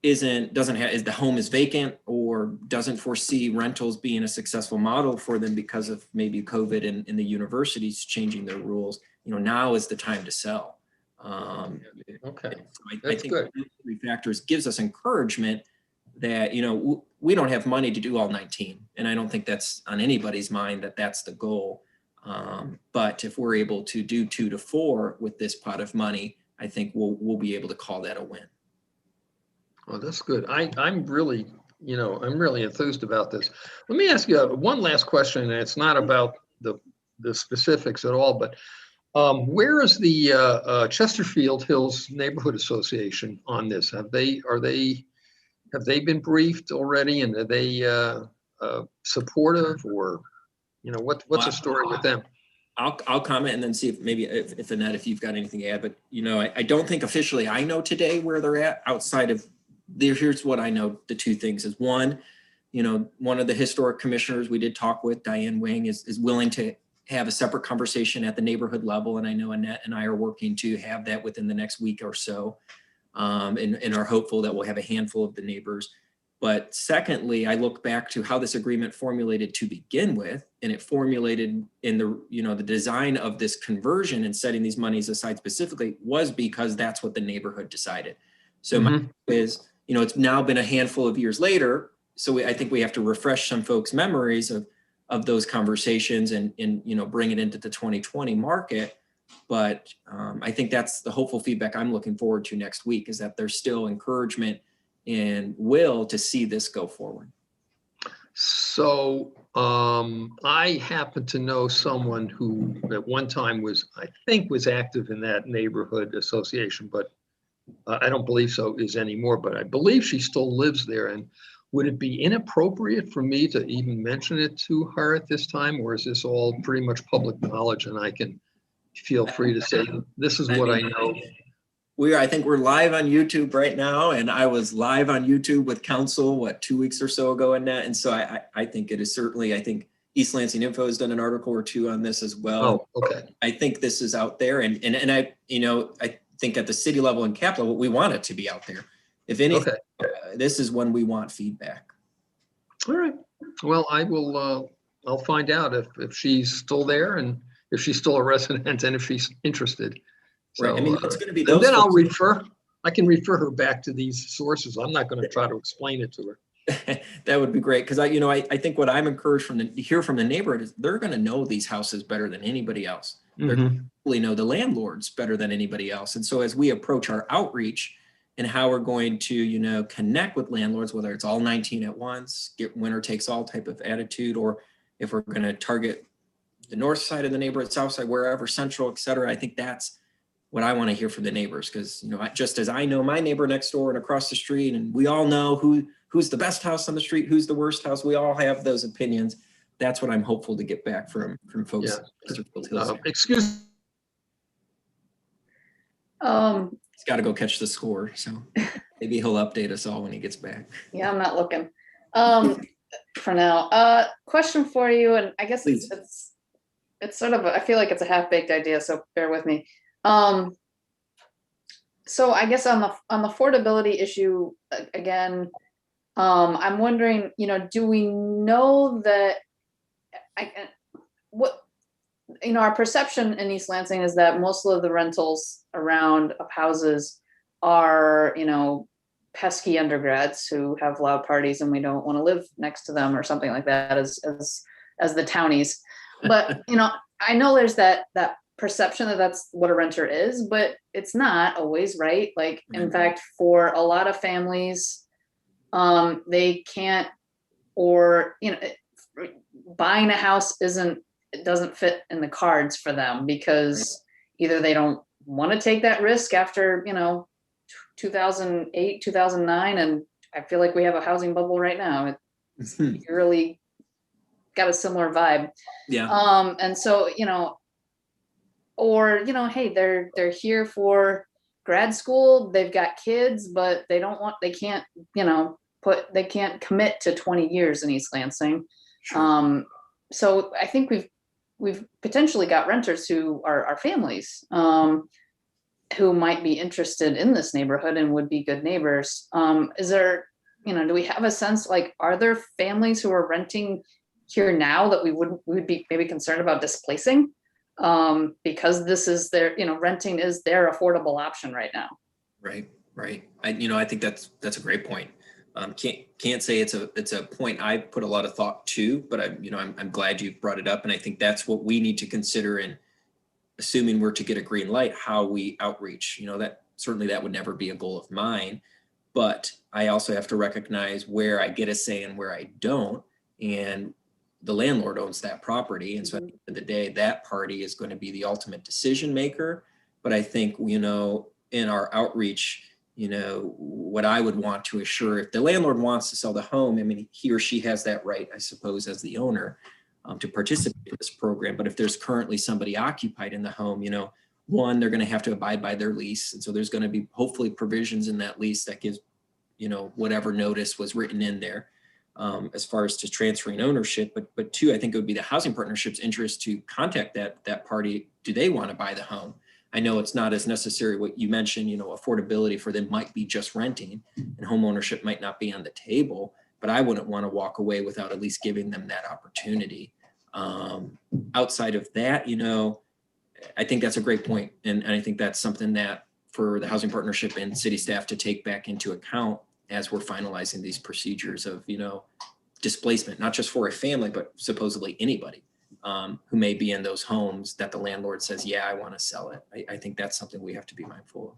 is the home is vacant or doesn't foresee rentals being a successful model for them because of maybe COVID and the universities changing their rules, now is the time to sell. Okay, so I think good. Those 3 factors gives us encouragement that, we don't have money to do all 19. And I don't think that's on anybody's mind that that's the goal. But if we're able to do 2 to 4 with this pot of money, I think we'll be able to call that a win. Oh, that's good. I'm really enthused about this. Let me ask you one last question, and it's not about the specifics at all, but where is the Chesterfield Hills Neighborhood Association on this? Have they been briefed already, and are they supportive, or what's the story with them? I'll comment and then see if maybe if Annette, if you've got anything to add. But I don't think officially I know today where they're at outside of. Here's what I know. The 2 things is one, one of the historic commissioners we did talk with, Diane Wing, is willing to have a separate conversation at the neighborhood level. And I know Annette and I are working to have that within the next week or so. And are hopeful that we'll have a handful of the neighbors. But secondly, I look back to how this agreement formulated to begin with, and it formulated in the, the design of this conversion and setting these monies aside specifically was because that's what the neighborhood decided. So my hope is, it's now been a handful of years later. So I think we have to refresh some folks' memories of those conversations and bring it into the 2020 market. But I think that's the hopeful feedback I'm looking forward to next week, is that there's still encouragement and will to see this go forward. So I happen to know someone who at one time was active in that neighborhood association, but I don't believe so is anymore, but I believe she still lives there. And would it be inappropriate for me to even mention it to her at this time, or is this all pretty much public knowledge and I can feel free to say, this is what I know? I think we're live on YouTube right now, and I was live on YouTube with council, 2 weeks or so ago, Annette. And so I think it is certainly, I think East Lansing Info has done an article or two on this as well. Oh, okay. I think this is out there, and I, I think at the city level and cap level, we want it to be out there. If anything, this is when we want feedback. All right. Well, I will, I'll find out if she's still there and if she's still a resident and if she's interested. So, right. I mean, it's going to be and those. then I can refer her back to these sources. I'm not going to try to explain it to her. That would be great, because I think what I'm encouraged to hear from the neighborhood is they're going to know these houses better than anybody else. They're going to really know the landlords better than anybody else. And so as we approach our outreach and how we're going to, connect with landlords, whether it's all 19 at once, get winner takes all type of attitude, or if we're going to target the north side of the neighborhood, south side, wherever, central, et cetera, I think that's what I want to hear from the neighbors, because, just as I know my neighbor next door and across the street, and we all know who's the best house on the street, who's the worst house, we all have those opinions. That's what I'm hopeful to get back from folks. Yeah. Excuse. He's got to go catch the score, so maybe he'll update us all when he gets back. Yeah, I'm not looking for now. Question for you, and I guess it's sort of, I feel like it's a half-baked idea, so bear with me. So I guess on the affordability issue, again, I'm wondering, do we know that our perception in East Lansing is that most of the rentals around of houses are, pesky undergrads who have loud parties and we don't want to live next to them or something like that as the townies. But, I know there's that perception that that's what a renter is, but it's not always, right? Like, in fact, for a lot of families, they can't, or, buying a house doesn't fit in the cards for them, because either they don't want to take that risk after, 2008, 2009. And I feel like we have a housing bubble right now. You really got a similar vibe. Yeah. And so, or, hey, they're here for grad school, they've got kids, but they can't commit to 20 years in East Lansing. Sure. So I think we've potentially got renters who are families, who might be interested in this neighborhood and would be good neighbors. Is there, do we have a sense, like, are there families who are renting here now that we would be maybe concerned about displacing? Because this is their, renting is their affordable option right now. Right. I think that's a great point. Can't say it's a point I put a lot of thought to, but I'm glad you brought it up, and I think that's what we need to consider in assuming we're to get a green light, how we outreach. That certainly that would never be a goal of mine, but I also have to recognize where I get a say and where I don't, and the landlord owns that property, and so at the end of the day, that party is going to be the ultimate decision maker. But I think in our outreach, what I would want to assure, if the landlord wants to sell the home, I mean, he or she has that right, I suppose, as the owner, to participate in this program. But if there's currently somebody occupied in the home, one, they're going to have to abide by their lease. And so there's going to be hopefully provisions in that lease that gives, whatever notice was written in there. as far as to transferring ownership, but two, I think it would be the housing partnership's interest to contact that party. Do they want to buy the home? I know it's not as necessary what you mentioned, affordability for them might be just renting and home ownership might not be on the table, but I wouldn't want to walk away without at least giving them that opportunity. Outside of that, I think that's a great point. And I think that's something that for the housing partnership and city staff to take back into account as we're finalizing these procedures of, displacement, not just for a family, but supposedly anybody who may be in those homes that the landlord says, yeah, I want to sell it. I think that's something we have to be mindful of.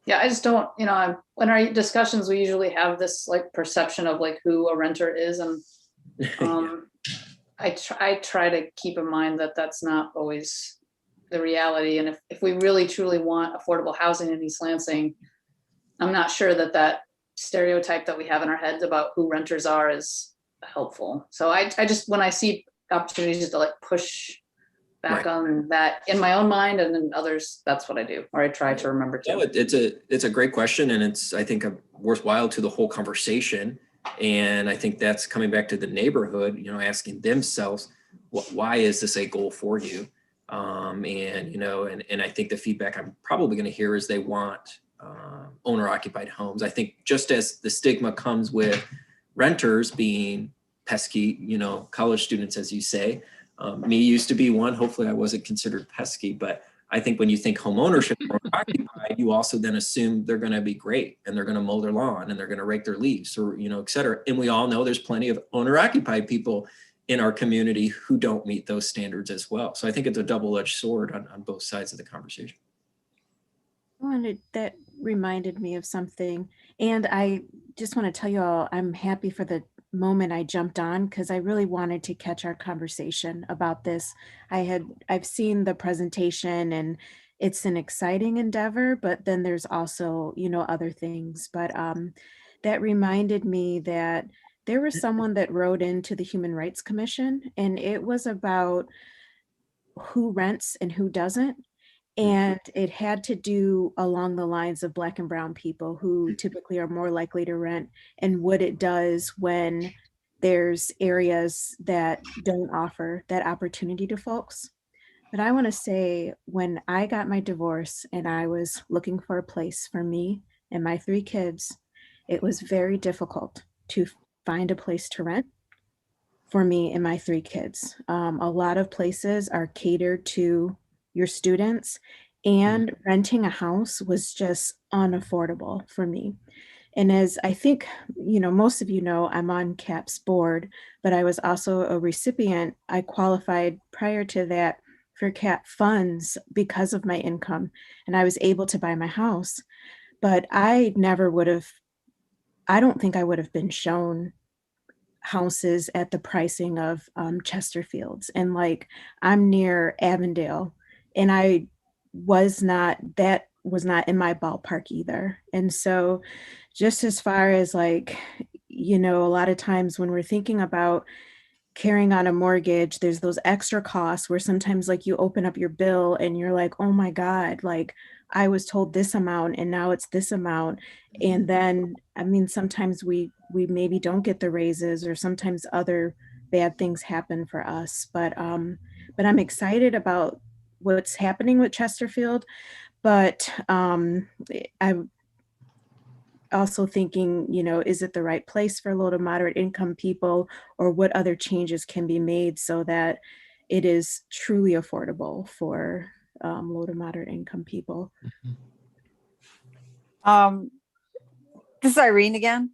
Yeah, I just don't, when our discussions, we usually have this like perception of like who a renter is. And I try to keep in mind that that's not always the reality. And if we really truly want affordable housing in East Lansing, I'm not sure that stereotype that we have in our heads about who renters are is helpful. So I just, when I see opportunities to like push back on that in my own mind and then others, that's what I do, or I try to remember to. No, it's a great question, and it's, I think, worthwhile to the whole conversation. And I think that's coming back to the neighborhood, asking themselves, why is this a goal for you? And I think the feedback I'm probably going to hear is they want owner occupied homes. I think just as the stigma comes with renters being pesky, college students, as you say, me used to be one. Hopefully I wasn't considered pesky, but I think when you think home ownership or occupied, you also then assume they're going to be great and they're going to mow their lawn and they're going to rake their leaves or, et cetera. And we all know there's plenty of owner occupied people in our community who don't meet those standards as well. So I think it's a double-edged sword on both sides of the conversation. That reminded me of something. And I just want to tell you all, I'm happy for the moment I jumped on because I really wanted to catch our conversation about this. I've seen the presentation and it's an exciting endeavor, but then there's also, other things. But that reminded me that there was someone that wrote into the Human Rights Commission, and it was about who rents and who doesn't. And it had to do along the lines of Black and brown people who typically are more likely to rent and what it does when there's areas that don't offer that opportunity to folks. But I want to say, when I got my divorce and I was looking for a place for me and my 3 kids, it was very difficult to find a place to rent for me and my 3 kids. A lot of places are catered to your students, and renting a house was just unaffordable for me. And as I think, most of I'm on CAP's board, but I was also a recipient. I qualified prior to that for CAP funds because of my income, and I was able to buy my house. But I don't think I would have been shown houses at the pricing of Chesterfields. And like, I'm near Avondale, and that was not in my ballpark either. And so just as far as like, a lot of times when we're thinking about carrying on a mortgage, there's those extra costs where sometimes like you open up your bill and you're like, oh my God, like I was told this amount and now it's this amount. And then, sometimes we maybe don't get the raises, or sometimes other bad things happen for us. But I'm excited about what's happening with Chesterfield, but I'm also thinking, is it the right place for low to moderate income people, or what other changes can be made so that it is truly affordable for low to moderate income people? This is Irene again.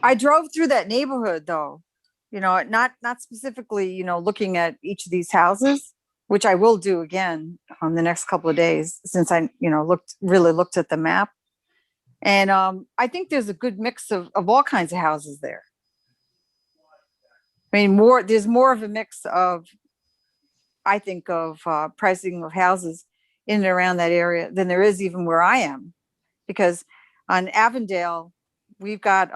I drove through that neighborhood though, not specifically, looking at each of these houses, which I will do again on the next couple of days since I, really looked at the map. And I think there's a good mix of all kinds of houses there. There's more of a mix of, I think, of pricing of houses in and around that area than there is even where I am. Because on Avondale, we've got,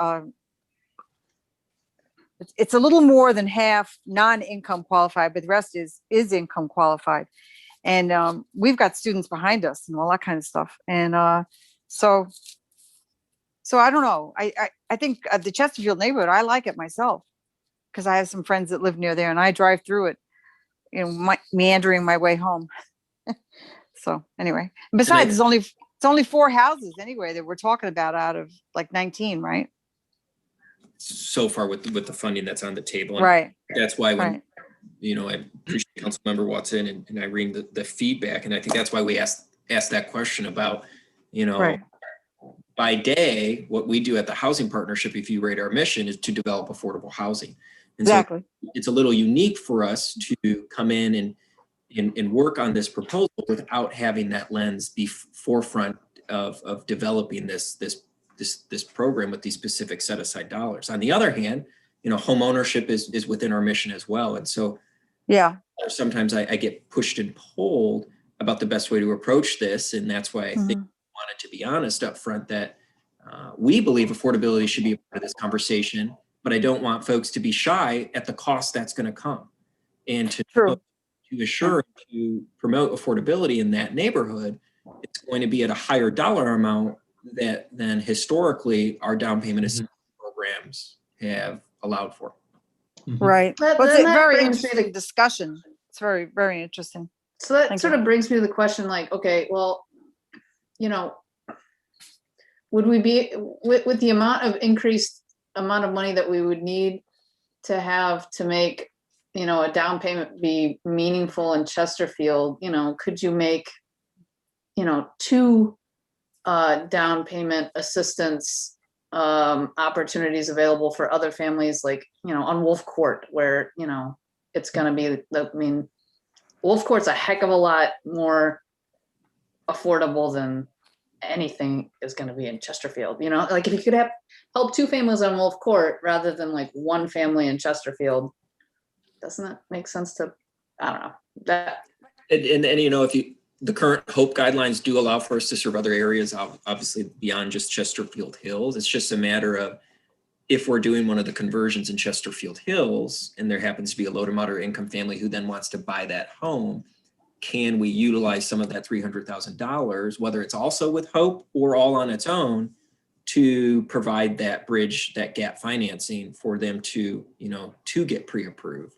it's a little more than half non-income qualified, but the rest is income qualified. And we've got students behind us and all that kind of stuff. And so So I don't know. I think the Chesterfield neighborhood, I like it myself because I have some friends that live near there and I drive through it, meandering my way home. So anyway, besides, it's only 4 houses anyway that we're talking about out of like 19, right? So far with the funding that's on the table. And Right. that's why when, Right. I appreciate Councilmember Watson and Irene, the feedback. And I think that's why we asked that question about, Right. by day, what we do at the Housing Partnership, if you rate our mission, is to develop affordable housing. And Exactly. so it's a little unique for us to come in and work on this proposal without having that lens be forefront of developing this program with these specific set aside dollars. On the other hand, home ownership is within our mission as well. And so yeah, sometimes I get pushed and pulled about the best way to approach this. And that's why I think I wanted to be honest up front that we believe affordability should be a part of this conversation, but I don't want folks to be shy at the cost that's going to come. And to assure, to promote affordability in that neighborhood, it's going to be at a higher dollar amount than historically our down payment assistance programs have allowed for. Right. Well, it's a very interesting discussion. It's very, very interesting. So that sort of brings me to the question, like, okay, well, would we be with the increased amount of money that we would need to have to make, a down payment be meaningful in Chesterfield, could you make, 2 down payment assistance opportunities available for other families, like, on Wolf Court, where, it's going to be, Wolf Court's a heck of a lot more affordable than anything is going to be in Chesterfield. Like if you could help 2 families on Wolf Court rather than like 1 family in Chesterfield, doesn't that make sense to, I don't know, that. And if the current HOPE guidelines do allow for us to serve other areas, obviously beyond just Chesterfield Hills. It's just a matter of if we're doing one of the conversions in Chesterfield Hills and there happens to be a low to moderate income family who then wants to buy that home, can we utilize some of that $300,000, whether it's also with HOPE or all on its own, to provide that bridge, that gap financing for them to get pre-approved?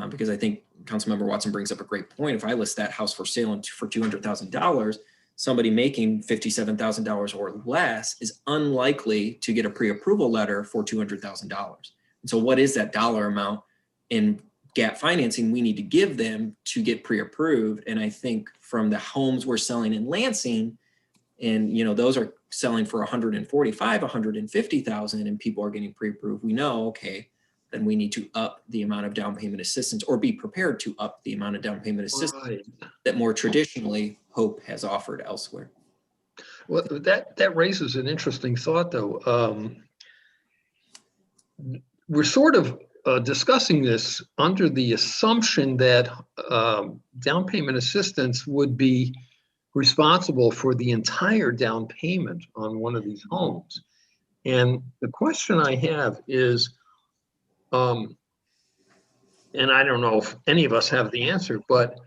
Because I think Councilmember Watson brings up a great point. If I list that house for sale for $200,000, somebody making $57,000 or less is unlikely to get a pre-approval letter for $200,000. And so what is that dollar amount in gap financing we need to give them to get pre-approved? And I think from the homes we're selling in Lansing, and those are selling for $145,000, $150,000, and people are getting pre-approved, we know, okay, then we need to up the amount of down payment assistance or be prepared to up the amount of down payment assistance that more traditionally HOPE has offered elsewhere. Well, that raises an interesting thought, though. We're sort of discussing this under the assumption that down payment assistance would be responsible for the entire down payment on one of these homes. And the question I have is, and I don't know if any of us have the answer, but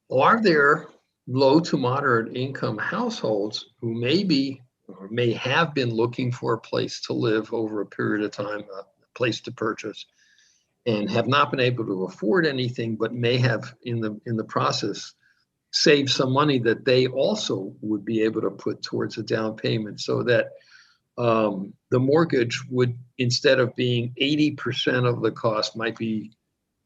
are there low to moderate income households who maybe or may have been looking for a place to live over a period of time, a place to purchase, and have not been able to afford anything, but may have in the process saved some money that they also would be able to put towards a down payment, so that the mortgage would, instead of being 80% of the cost, might be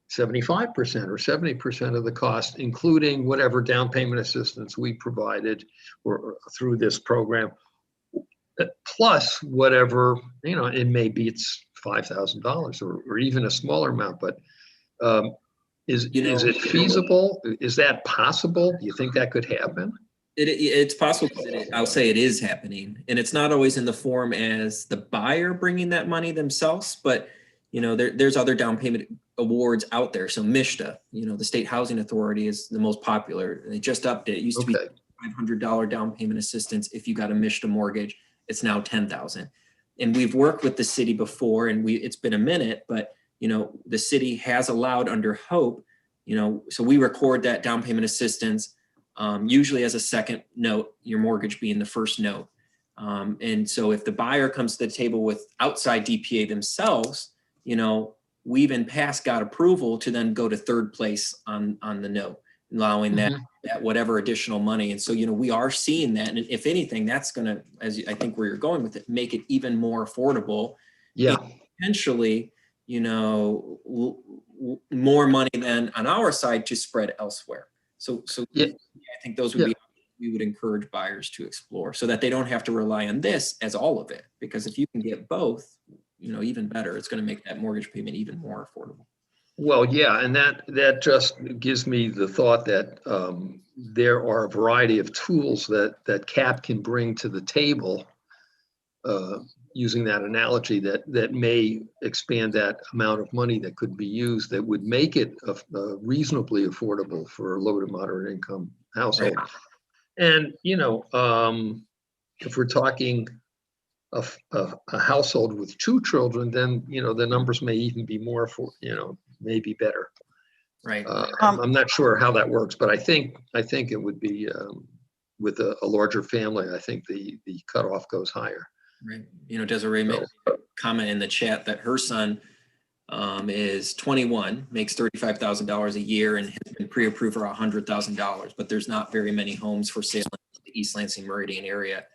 75% or 70% of the cost, including whatever down payment assistance we provided or through this program, plus whatever, it may be it's $5,000 or even a smaller amount, but is it feasible? Is that possible? Do you think that could happen? It's possible. I'll say it is happening, and it's not always in the form as the buyer bringing that money themselves, but there's other down payment awards out there. So MISHDA, the State Housing Authority, is the most popular. They just upped it. It used to be $500 down payment assistance if you got a MISHDA mortgage. It's now $10,000. And we've worked with the city before, and it's been a minute, but the city has allowed under HOPE, so we record that down payment assistance usually as a second note, your mortgage being the first note. And so if the buyer comes to the table with outside DPA themselves, you know, we've in past got approval to then go to third place on the note, allowing that whatever additional money. And so, you know, we are seeing that. And if anything, that's going to, as I think where you're going with it, make it even more affordable. Yeah. Potentially, you know, more money than on our side to spread elsewhere. So Yeah. I think those would be, we would encourage buyers to explore so that they don't have to rely on this as all of it. Because if you can get both, you know, even better, it's going to make that mortgage payment even more affordable. Well, yeah, and that just gives me the thought that there are a variety of tools that CAP can bring to the table, using that analogy, that may expand that amount of money that could be used, that would make it reasonably affordable for a low to moderate income household. Right. And, you know, if we're talking a household with 2 children, then, you know, the numbers may even be more for, you know, maybe better. Right. I'm not sure how that works, but I think it would be with a larger family. I think the cutoff goes higher. Right. You know, Desiree made a comment in the chat that her son is 21, makes $35,000 a year, and has been pre-approved for $100,000. But there's not very many homes for sale in the East Lansing Meridian area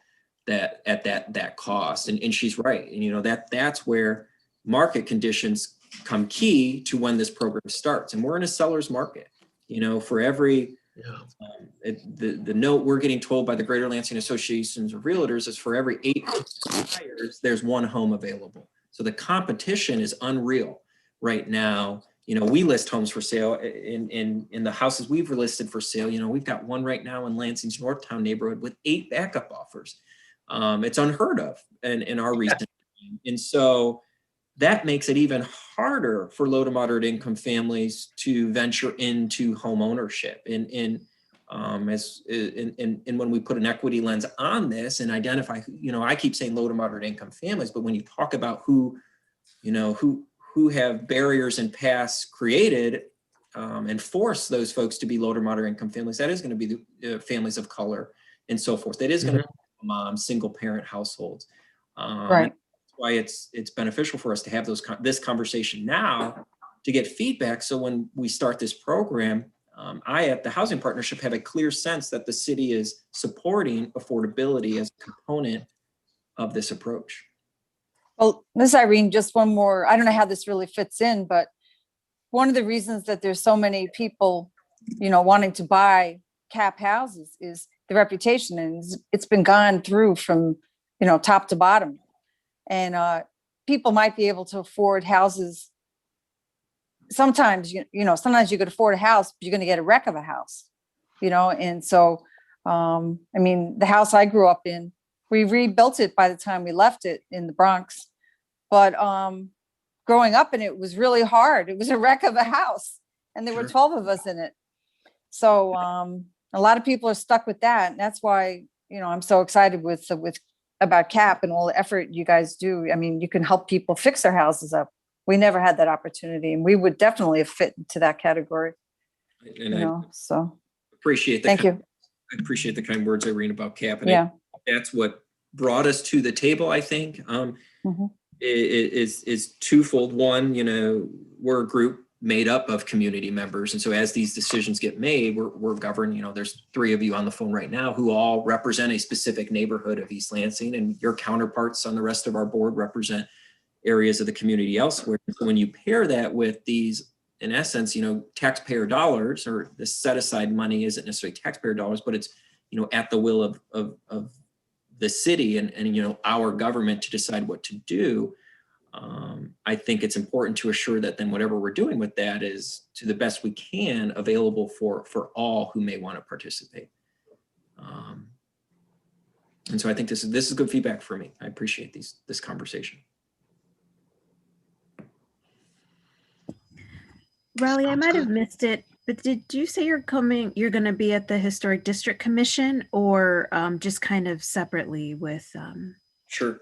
that at that cost. And she's right. And you know, that's where market conditions come key to when this program starts. And we're in a seller's market. You know, for every the note we're getting told by the Greater Lansing Associations of Realtors is for every 8 buyers, there's 1 home available. So the competition is unreal right now. You know, we list homes for sale in the houses we've listed for sale. You know, we've got one right now in Lansing's Northtown neighborhood with 8 backup offers. It's unheard of in our recent time. And so that makes it even harder for low to moderate income families to venture into home ownership. And when we put an equity lens on this and identify, you know, I keep saying low to moderate income families, but when you talk about who have barriers in past created and force those folks to be low to moderate income families, that is going to be the families of color and so forth. That is going to be moms, single parent households. Right. Why it's beneficial for us to have this conversation now to get feedback. So when we start this program, I at the Housing Partnership have a clear sense that the city is supporting affordability as a component of this approach. Well, Ms. Irene, just one more, I don't know how this really fits in, but one of the reasons that there's so many people, you know, wanting to buy CAP houses is the reputation, and it's been gone through from, you know, top to bottom. And people might be able to afford houses. Sometimes, you know, sometimes you could afford a house, but you're going to get a wreck of a house, you know? And so, I mean, the house I grew up in, we rebuilt it by the time we left it in the Bronx. But growing up in it was really hard. It was a wreck of a house, and there were 12 of us in it. So a lot of people are stuck with that. And that's why, you know, I'm so excited with about CAP and all the effort you guys do. I mean, you can help people fix their houses up. We never had that opportunity, and we would definitely have fit into that category. And you know, so appreciate the thank you. I appreciate the kind words, Irene, about CAP. And that's what brought us to the table, I think. Is twofold. One, you know, we're a group made up of community members. And so as these decisions get made, we're governed. You know, there's 3 of you on the phone right now who all represent a specific neighborhood of East Lansing, and your counterparts on the rest of our board represent areas of the community elsewhere. So when you pair that with these, in essence, you know, taxpayer dollars, or the set aside money isn't necessarily taxpayer dollars, but it's, you know, at the will of the city and, you know, our government to decide what to do. I think it's important to assure that then whatever we're doing with that is, to the best we can, available for all who may want to participate. And so I think this is good feedback for me. I appreciate this conversation. Raleigh, I might have missed it, but did you say you're going to be at the Historic District Commission, or just kind of separately with? Sure.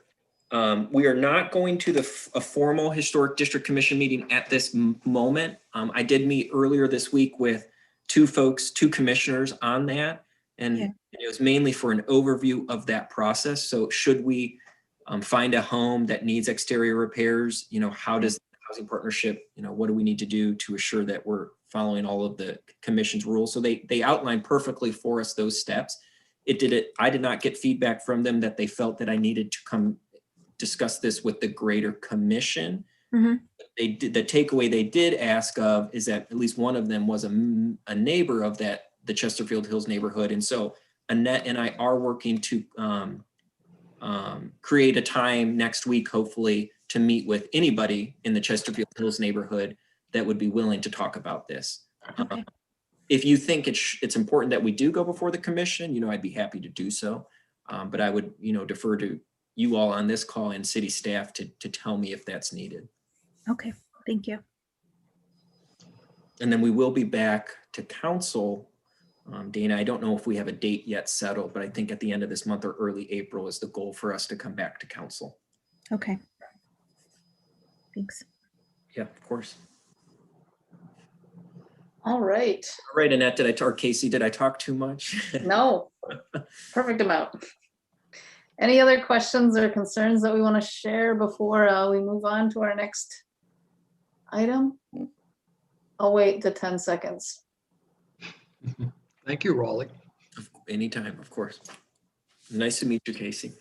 We are not going to a formal Historic District Commission meeting at this moment. I did meet earlier this week with 2 commissioners on that. And And it was mainly for an overview of that process. So should we find a home that needs exterior repairs, how does the housing partnership, what do we need to do to assure that we're following all of the commission's rules? So they outlined perfectly for us those steps. I did not get feedback from them that they felt that I needed to come discuss this with the greater commission. Mhm. The takeaway they did ask of is that at least one of them was a neighbor of the Chesterfield Hills neighborhood. And so Annette and I are working to create a time next week, hopefully, to meet with anybody in the Chesterfield Hills neighborhood that would be willing to talk about this. Okay. If you think it's important that we do go before the commission, I'd be happy to do so. But I would, defer to you all on this call and city staff to tell me if that's needed. Okay, thank you. And then we will be back to council. Dana, I don't know if we have a date yet settled, but I think at the end of this month or early April is the goal for us to come back to council. Okay. Thanks. Yeah, of course. All right. All right, Annette, or Casey, did I talk too much? No, perfect amount. Any other questions or concerns that we want to share before we move on to our next item? I'll wait the 10 seconds. Thank you, Raleigh. Anytime, of course. Nice to meet you, Casey.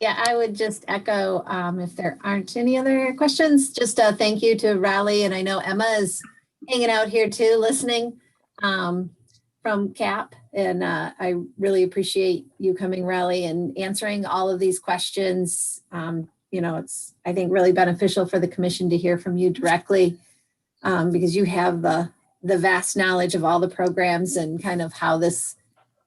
Yeah, I would just echo, if there aren't any other questions, just a thank you to Raleigh. And I know Emma is hanging out here too, listening from CAP. And I really appreciate you coming, Raleigh, and answering all of these questions. It's, I think, really beneficial for the commission to hear from you directly because you have the vast knowledge of all the programs and kind of how this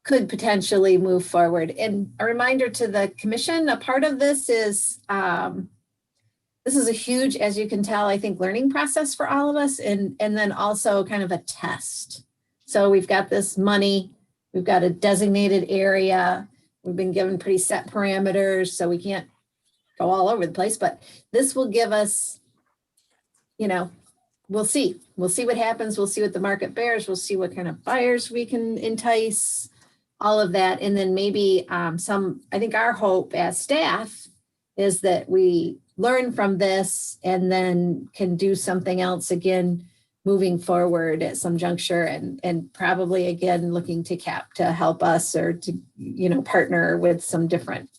could potentially move forward. And a reminder to the commission, a part of this is this is a huge, as you can tell, I think, learning process for all of us, and then also kind of a test. So we've got this money, we've got a designated area, we've been given pretty set parameters, so we can't go all over the place, but this will give us, we'll see what happens. We'll see what the market bears. We'll see what kind of buyers we can entice, all of that. And then maybe I think our hope as staff is that we learn from this and then can do something else again, moving forward at some juncture, and probably again, looking to CAP to help us or to, partner with some different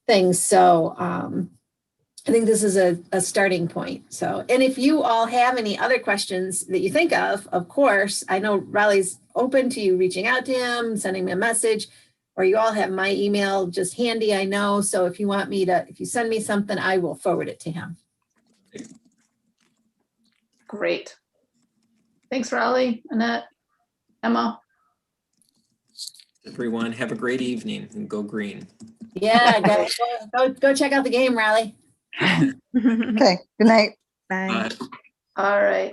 things. So I think this is a starting point. So, and if you all have any other questions that you think of course, I know Raleigh's open to you reaching out to him, sending me a message, or you all have my email just handy, I know. So if you want me to, if you send me something, I will forward it to him. Great. Thanks, Raleigh, Annette, Emma. Everyone, have a great evening and go green. Yeah, go check out the game, Raleigh. Okay, good night. Bye. All right.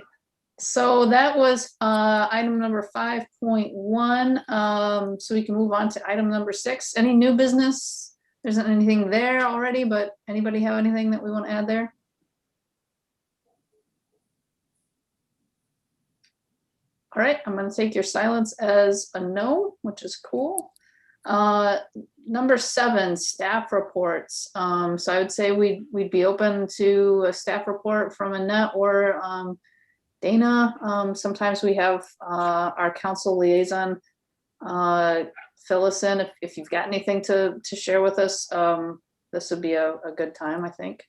So that was item number 5.1. So we can move on to item number 6. Any new business? There isn't anything there already, but anybody have anything that we want to add there? All right, I'm going to take your silence as a no, which is cool. Number 7, staff reports. So I would say we'd be open to a staff report from Annette or Dana. Sometimes we have our council liaison fill us in if you've got anything to share with us. This would be a good time, I think.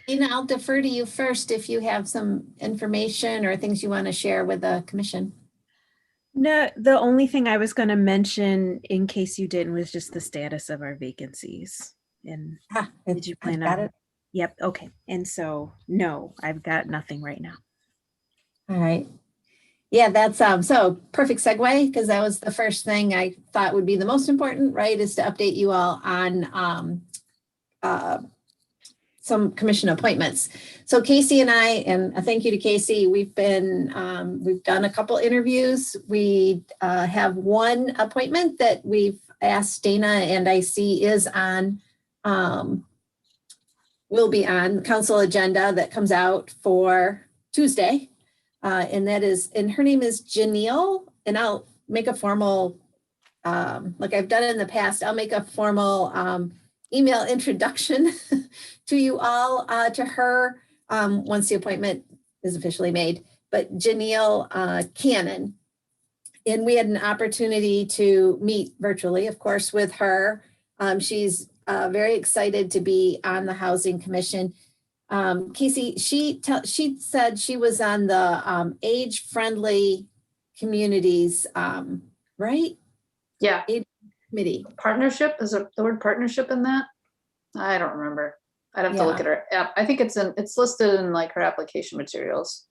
Dina, I'll defer to you first if you have some information or things you want to share with the commission. No, the only thing I was going to mention, in case you didn't, was just the status of our vacancies. And did you plan on it? Yep. Okay. And so, no, I've got nothing right now. All right. Yeah, that's so perfect segue, because that was the first thing I thought would be the most important, right, is to update you all on some commission appointments. So Casey and I, and a thank you to Casey, we've done a couple interviews. We have one appointment that we've asked Dana, and I see is on, will be on council agenda that comes out for Tuesday. and her name is Janelle, and I'll make a formal, like I've done in the past, I'll make a formal email introduction to you all, to her, once the appointment is officially made. But Janelle Cannon, and we had an opportunity to meet virtually, of course, with her. She's very excited to be on the Housing Commission. Casey, she said she was on the age-friendly communities, right? Yeah, Committee. partnership, is there the word partnership in that? I don't remember. I'd have to look Yeah. at her app. I think it's listed in like her application materials.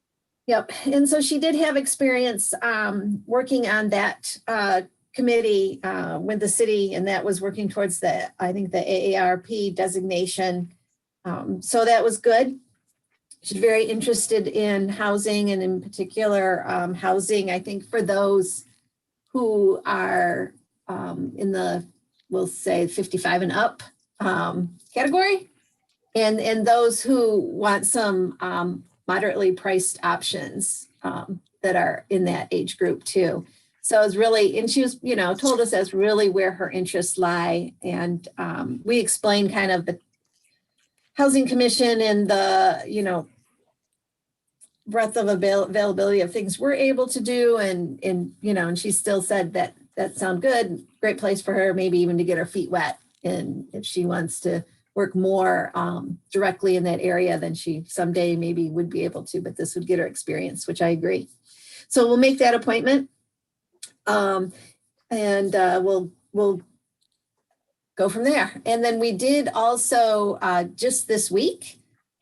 Yep, and so she did have experience working on that committee with the city, and that was working towards I think the AARP designation. So that was good. She's very interested in housing, and in particular housing, I think, for those who are in the, we'll say 55 and up category, and those who want some moderately priced options that are in that age group too. So it's really, and she was, told us that's really where her interests lie. And we explained kind of the Housing Commission and the, breadth of availability of things we're able to do. And she still said that sound good, great place for her, maybe even to get her feet wet. And if she wants to work more directly in that area, then she someday maybe would be able to, but this would get her experience, which I agree. So we'll make that appointment. And we'll go from there. And then we did also just this week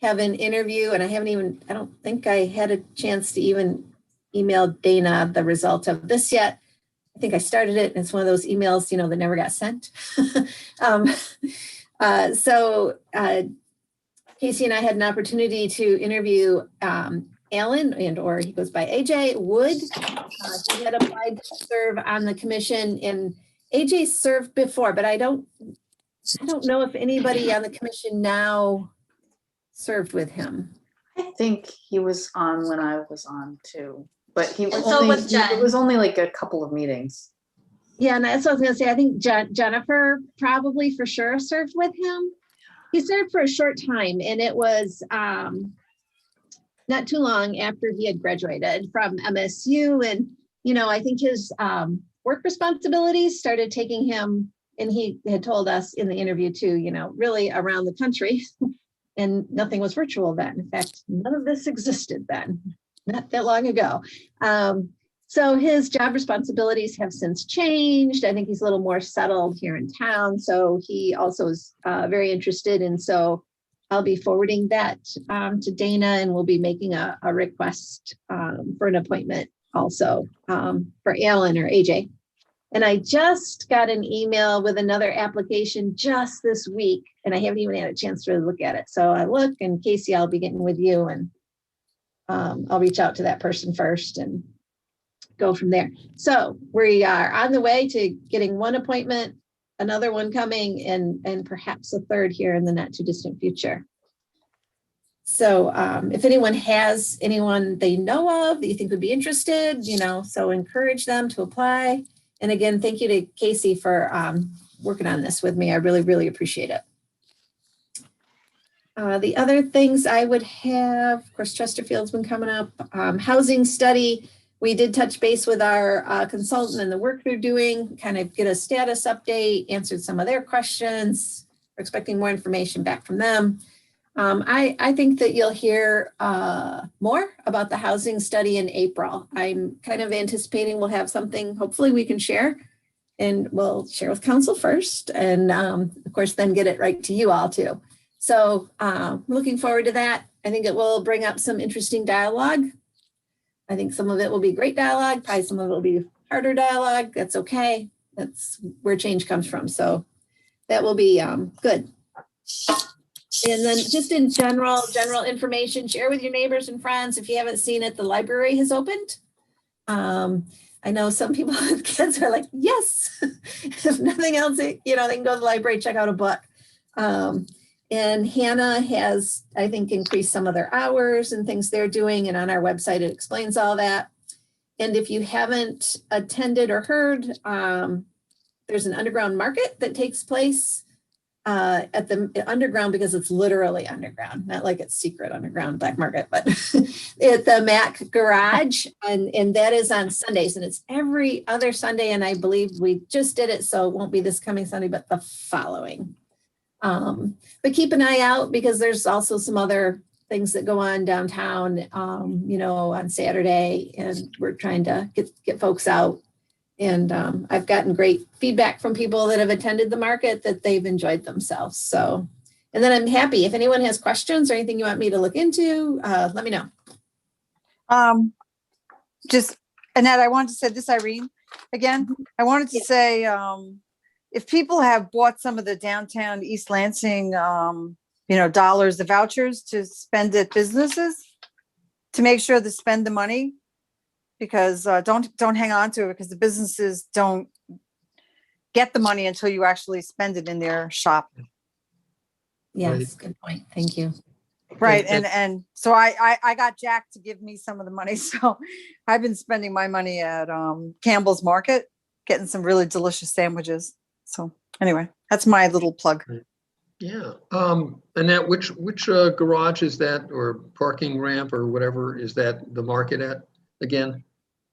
have an interview, and I don't think I had a chance to even email Dana the result of this yet. I think I started it, and it's one of those emails, that never got sent. So Casey and I had an opportunity to interview Alan, or he goes by AJ Wood. He had applied to serve on the commission, and AJ served before, but I don't know if anybody on the commission now served with him. I think he was on when I was on too, but And so was Jen. it was only like a couple of meetings. Yeah, and that's what I was gonna say. I think Jennifer probably for sure served with him. He served for a short time, and it was not too long after he had graduated from MSU. And, I think his work responsibilities started taking him, and he had told us in the interview too, really around the country. And nothing was virtual then. In fact, none of this existed then, not that long ago. So his job responsibilities have since changed. I think he's a little more settled here in town. So he also is very interested. And so I'll be forwarding that to Dana, and we'll be making a request for an appointment also for Alan or AJ. And I just got an email with another application just this week, and I haven't even had a chance to look at it. So I look, and Casey, I'll be getting with you, and I'll reach out to that person first and go from there. So we are on the way to getting one appointment, another one coming, and perhaps a third here in the not too distant future. So if anyone has anyone they know of that you think would be interested, so encourage them to apply. And again, thank you to Casey for working on this with me. I really, really appreciate it. The other things I would have, of course, Chesterfield's been coming up. Housing study, we did touch base with our consultant and the work they're doing, kind of get a status update, answered some of their questions. We're expecting more information back from them. I think that you'll hear more about the housing study in April. I'm kind of anticipating we'll have something, hopefully we can share, and we'll share with council first, and of course then get it right to you all too. So looking forward to that. I think it will bring up some interesting dialogue. I think some of it will be great dialogue, probably some of it will be harder dialogue. That's okay. That's where change comes from. So that will be good. And then just in general information, share with your neighbors and friends. If you haven't seen it, the library has opened. I know some people with kids are like, yes, if nothing else, they can go to the library, check out a book. And Hannah has, I think, increased some of their hours and things they're doing. And on our website, it explains all that. And if you haven't attended or heard, there's an underground market that takes place at the underground, because it's literally underground, not like it's secret underground black market, but at the Mac Garage. And that is on Sundays, and it's every other Sunday. And I believe we just did it, so it won't be this coming Sunday, but the following. But keep an eye out, because there's also some other things that go on downtown, you know, on Saturday, and we're trying to get folks out. And I've gotten great feedback from people that have attended the market that they've enjoyed themselves. So, and then I'm happy if anyone has questions or anything you want me to look into, let me know. Just, Annette, I wanted to say this, Irene, again, I wanted to say, if people have bought some of the downtown East Lansing, you know, dollars, the vouchers to spend at businesses, to make sure to spend the money, because don't hang on to it, because the businesses don't get the money until you actually spend it in their shop. Yes, good point. Thank you. Right. And so I got Jack to give me some of the money. So I've been spending my money at Campbell's Market, getting some really delicious sandwiches. So anyway, that's my little plug. Yeah. Annette, which garage is that, or parking ramp or whatever is that the market at again?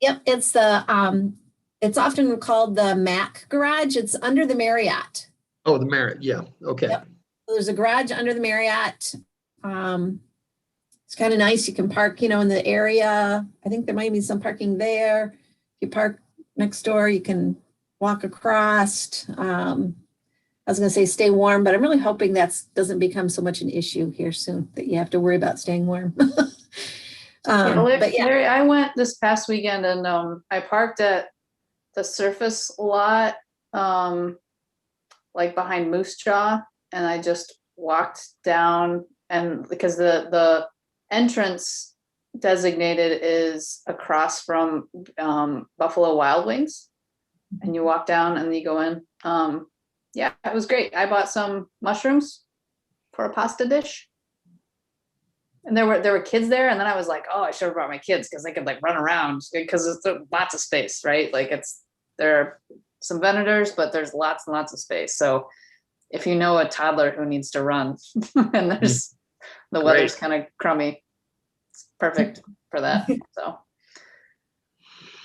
Yep, it's the it's often called the Mac Garage. It's under the Marriott. Oh, the Marriott. Yeah. Okay. Yep. There's a garage under the Marriott. It's kind of nice. You can park, you know, in the area. I think there might be some parking there. If you park next door, you can walk across. I was going to say stay warm, but I'm really hoping that doesn't become so much an issue here soon that you have to worry about staying warm. But yeah. Larry, I went this past weekend and I parked at the surface lot, like behind Moose Jaw, and I just walked down, and because the entrance designated is across from Buffalo Wild Wings, and you walk down and you go in. Yeah, it was great. I bought some mushrooms for a pasta dish. And there were kids there, and then I was like, oh, I should have brought my kids because they could like run around, because it's lots of space, right? Like there are some vendors, but there's lots and lots of space. So if you know a toddler who needs to run and there's the weather's kind of crummy, it's perfect for that. So.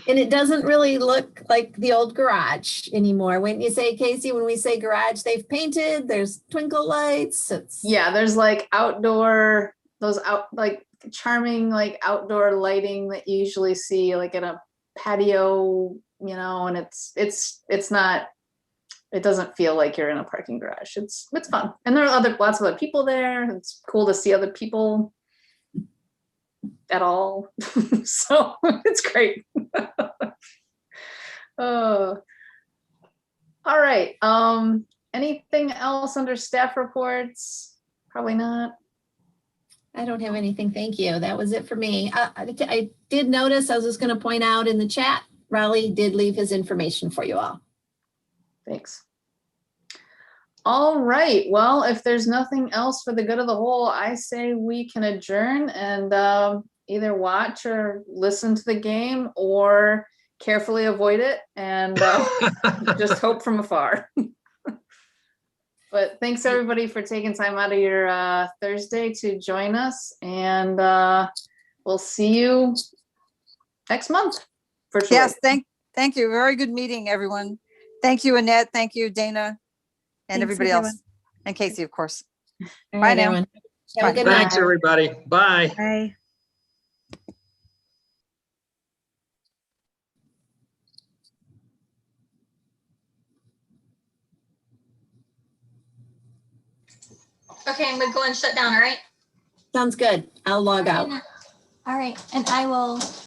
And it doesn't really look like the old garage anymore. When you say, Casey, when we say garage, they've painted, there's twinkle lights. Yeah, there's like outdoor, like charming, like outdoor lighting that you usually see like in a patio, you know, and it's not, it doesn't feel like you're in a parking garage. It's fun. And there are lots of other people there. It's cool to see other people at all. So it's great. All right. Anything else under staff reports? Probably not. I don't have anything. Thank you. That was it for me. I did notice, I was just going to point out in the chat, Raleigh did leave his information for you all. Thanks. All right. Well, if there's nothing else for the good of the whole, I say we can adjourn and either watch or listen to the game or carefully avoid it and just hope from afar. But thanks everybody for taking time out of your Thursday to join us, and we'll see you next month. Virtually. Yes, thank you. Very good meeting, everyone. Thank you, Annette. Thank you, Dana, and Thanks, everybody everyone. else. And Casey, of course. All Bye right, now. everyone. Have a good night. Thanks, everybody. Bye. Bye. Okay, I'm gonna go and shut down, all right? Sounds good. I'll log out. All right, and I will